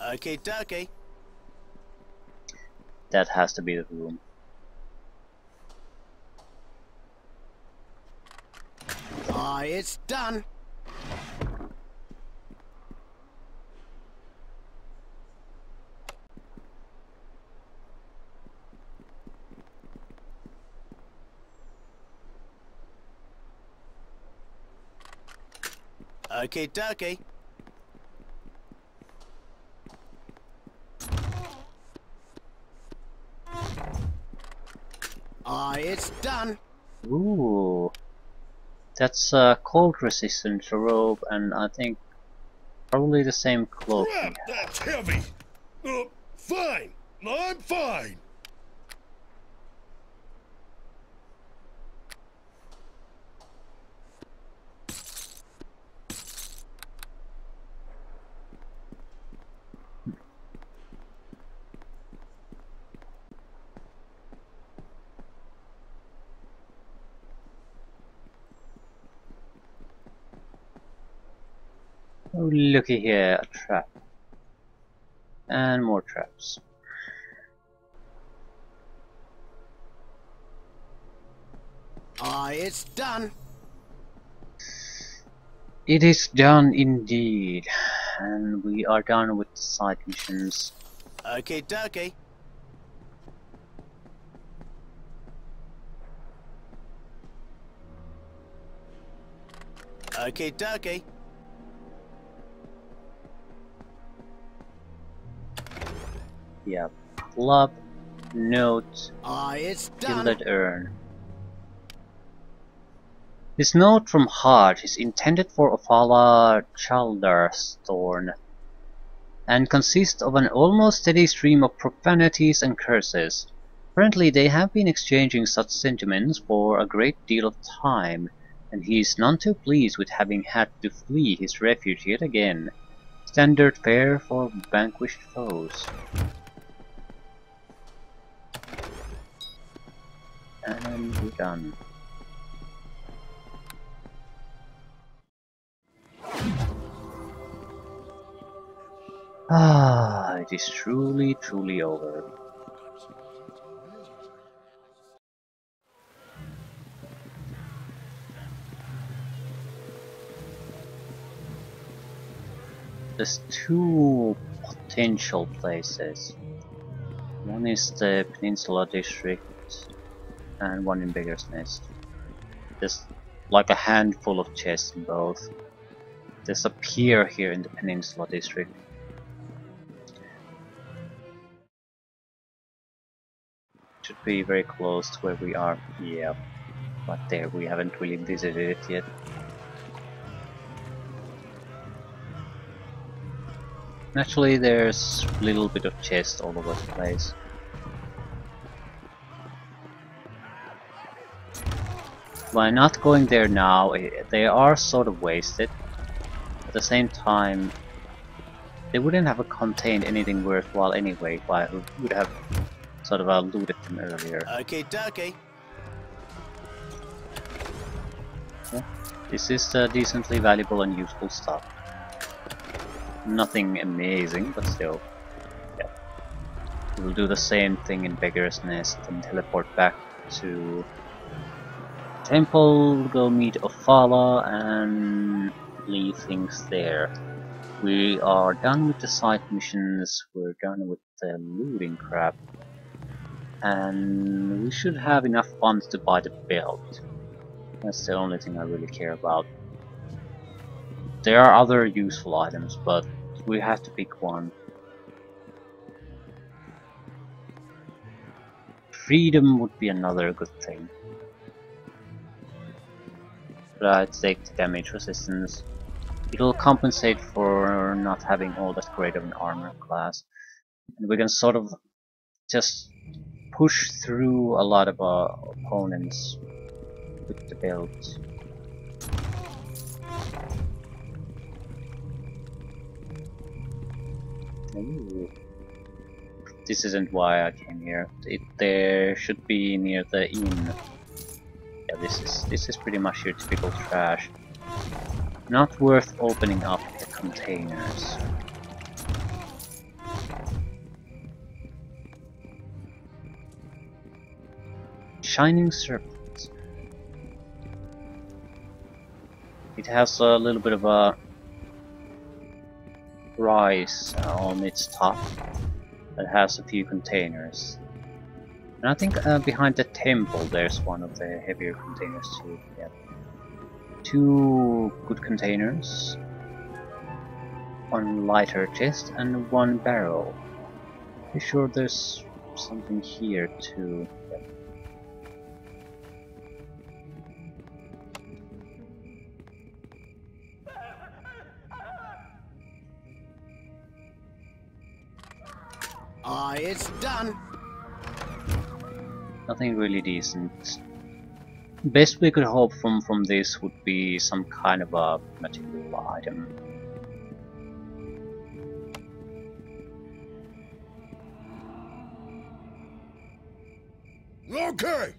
Okay, dokie. That has to be the room. It's done. Okay, dokie. It's done. Ooh. That's cold resistant robe, and I think probably the same cloak. Crap, that's heavy. Fine. I'm fine. Oh, looky here, a trap. And more traps. It's done. It is done indeed. And we are done with the side missions. Okay, dokie. Okay, dokie. Yeah, club, note, It's done. gilded urn. This note from Heart is intended for Ophala Chaldarstorn and consists of an almost steady stream of profanities and curses. Apparently they have been exchanging such sentiments for a great deal of time, and he is none too pleased with having had to flee his refuge yet again. Standard fare for vanquished foes. And we're done. It is truly, truly over. There's two potential places. One is the Peninsula District and one in Beggar's Nest. There's like a handful of chests in both. There's a pier here in the Peninsula District. Should be very close to where we are. Yeah, but there we haven't really visited it yet. Naturally, there's a little bit of chest all over the place. By not going there now, they are sort of wasted. At the same time, They wouldn't have contained anything worthwhile anyway, if I would have sort of looted them earlier. Okay, dokie. Yeah. This is decently valuable and useful stuff. Nothing amazing, but still. Yeah. We'll do the same thing in Beggar's Nest and teleport back to Temple, go meet Ophala and leave things there. We are done with the side missions, we're done with the looting crap, and we should have enough funds to buy the belt. That's the only thing I really care about. There are other useful items, but we have to pick one. Freedom would be another good thing. But I'd take the damage resistance. It'll compensate for not having all that great of an armor class. And we can sort of just push through a lot of opponents with the belt. Ooh. This isn't why I came here. There should be near the inn. Yeah, this is pretty much your typical trash. Not worth opening up the containers. Shining Serpent. It has a little bit of a rise on its top that has a few containers. And I think behind the temple there's one of the heavier containers too. Yeah. 2 good containers, 1 lighter chest and 1 barrel. Pretty sure there's something here too. Yeah. It's done. Nothing really decent. Best we could hope from this would be some kind of a material item. Okay,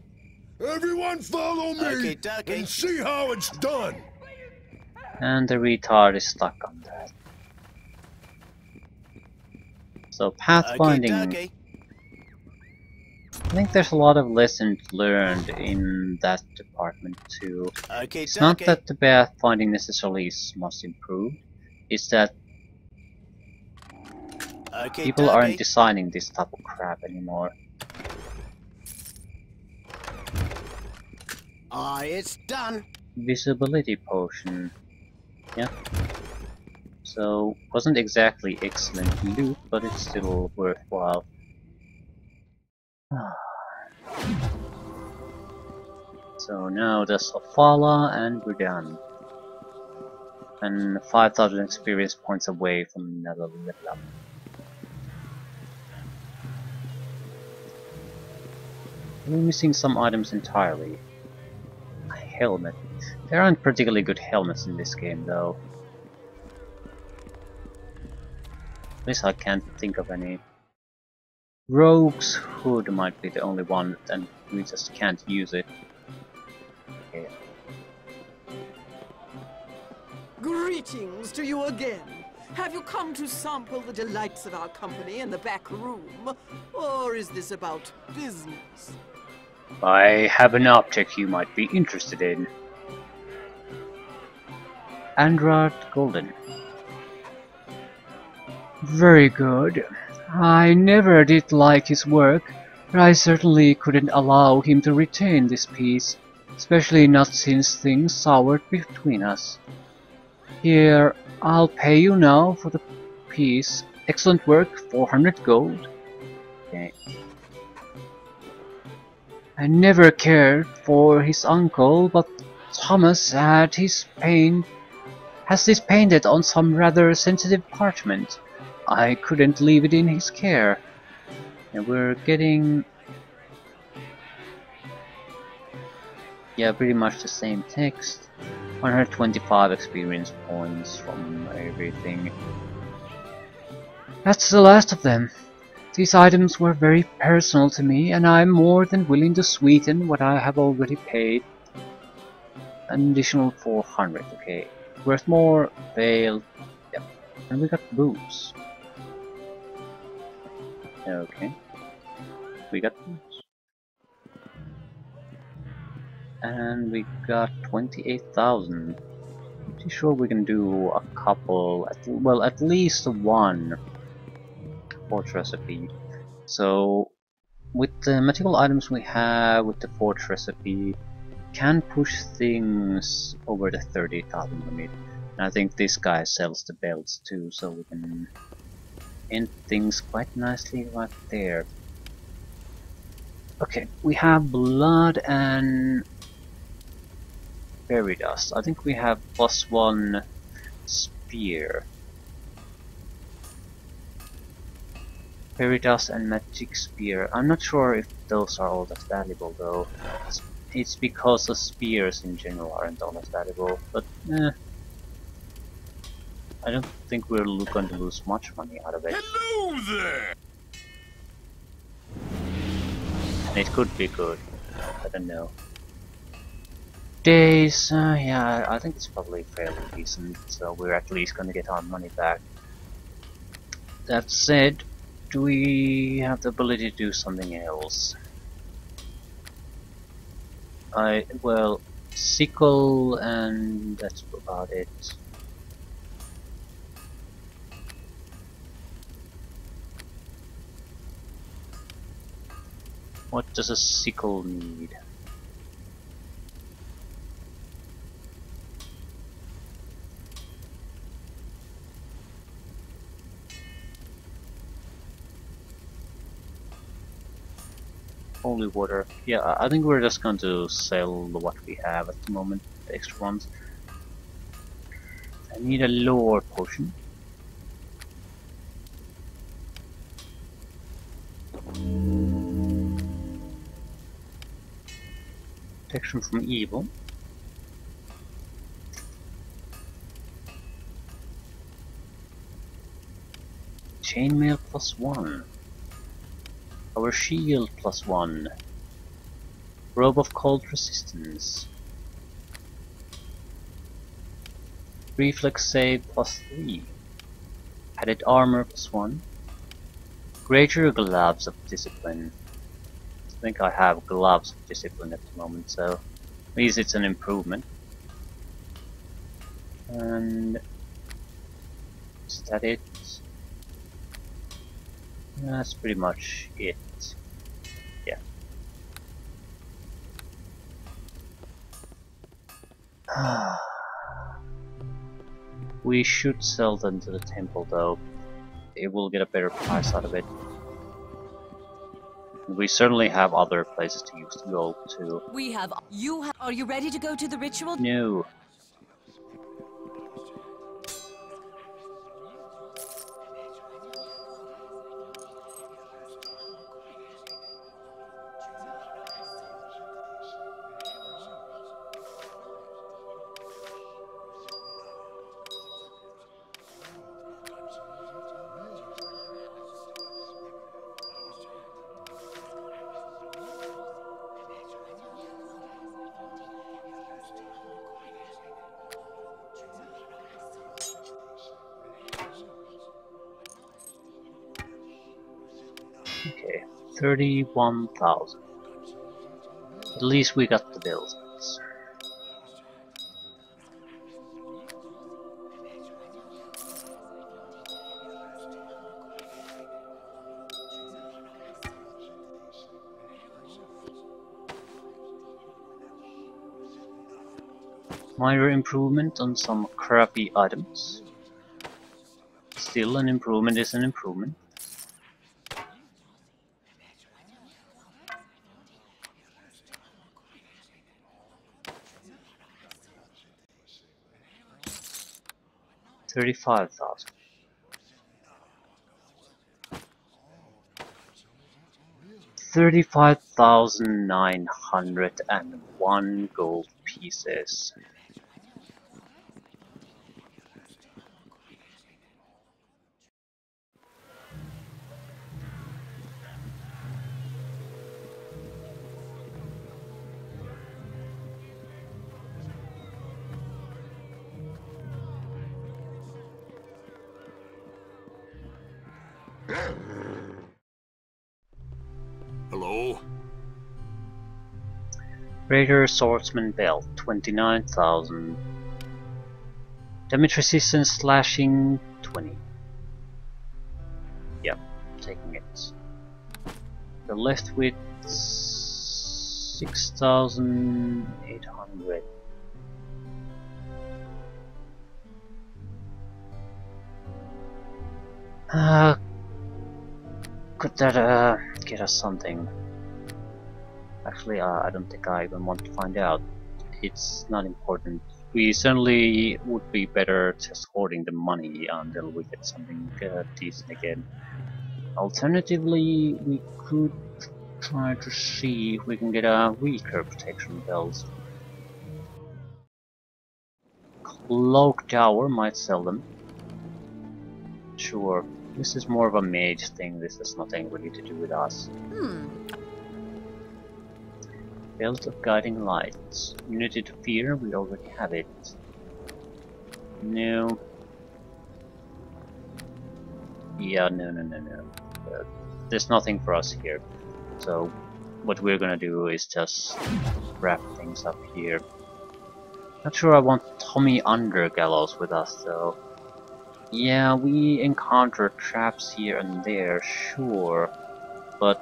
everyone follow me Okay, dokie. and see how it's done. And the retard is stuck on that. So pathfinding. Okay, dokie. I think there's a lot of lessons learned in that department too. Okay, It's not dokie. that the pathfinding necessarily is much improved, it's that Okay, people aren't dokie. designing this type of crap anymore. It's done. Visibility potion. Yeah. So, wasn't exactly excellent loot, but it's still worthwhile. So now that's Ophala and we're done. And 5,000 experience points away from another level up. We're missing some items entirely. A helmet. There aren't particularly good helmets in this game though. At least I can't think of any. Rogue's Hood might be the only one, and we just can't use it. Okay. Greetings to you again. Have you come to sample the delights of our company in the back room? Or is this about business? I have an object you might be interested in. Andrad Golden. Very good. I never did like his work, but I certainly couldn't allow him to retain this piece, especially not since things soured between us. Here, I'll pay you now for the piece. Excellent work, 400 gold. Okay. I never cared for his uncle, but Thomas has this painted on some rather sensitive parchment. I couldn't leave it in his care. And we're getting... yeah, pretty much the same text. 125 experience points from everything. That's the last of them. These items were very personal to me, and I'm more than willing to sweeten what I have already paid. An additional 400, okay. Worth more, failed. Yep. And we got booze. Okay. We got booze. And we got 28,000. Pretty sure we can do a couple, well, at least one forge recipe. So, with the material items we have, with the forge recipe, can push things over the 30,000 limit. And I think this guy sells the belts too, so we can end things quite nicely right there. Okay, we have blood and fairy dust. I think we have +1 spear. Fairy dust and magic spear. I'm not sure if those are all that valuable though. It's because the spears in general aren't all that valuable, but I don't think we're going to lose much money out of it. Hello there! And it could be good. I don't know. Days, yeah, I think it's probably fairly decent, so we're at least gonna get our money back. That said, do we have the ability to do something else? Well, sickle, and that's about it. What does a sickle need? Holy water. Yeah, I think we're just going to sell what we have at the moment, the extra ones. I need a lore potion. Protection from evil. Chainmail +1. Our shield +1. Robe of cold resistance. Reflex save +3. Added armor +1. Greater gloves of discipline. I think I have gloves of discipline at the moment, so at least it's an improvement. And is that it? That's pretty much it. Yeah. We should sell them to the temple though. It will get a better price out of it. We certainly have other places to use the gold too. Are you ready to go to the ritual? No. Okay, 31,000. At least we got the bills. Minor improvement on some crappy items. Still, an improvement is an improvement. $35,000. $35,901 gold pieces. Hello? Raider Swordsman Belt, 29,000. Damage resistance slashing, 20. Yep, taking it. We're left with 6,800. Could that get us something? Actually, I don't think I even want to find out. It's not important. We certainly would be better just hoarding the money until we get something decent again. Alternatively, we could try to see if we can get a weaker protection belt. Cloak Tower might sell them. Sure, this is more of a mage thing, this has nothing really to do with us. Belt of Guiding Lights. Unity to Fear, we already have it. No. Yeah, no. There's nothing for us here. So, what we're gonna do is just wrap things up here. Not sure I want Tommy Undergallows with us though. Yeah, we encounter traps here and there, sure. But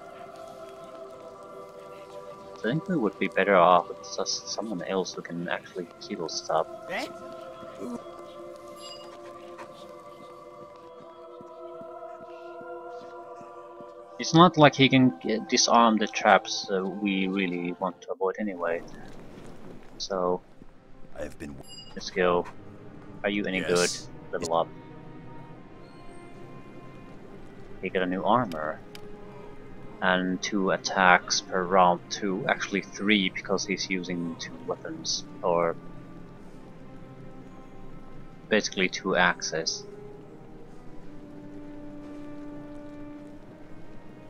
I think we would be better off with just someone else who can actually kill stuff. It's not like he can disarm the traps we really want to avoid anyway. So, I've been. let's go. Are you any good? Level up. He got a new armor. And 2 attacks per round 2. Actually 3 because he's using 2 weapons. Or basically 2 axes.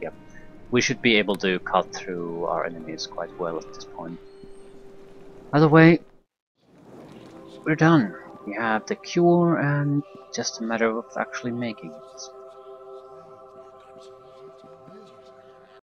Yep. We should be able to cut through our enemies quite well at this point. Either way, we're done. We have the cure and just a matter of actually making it.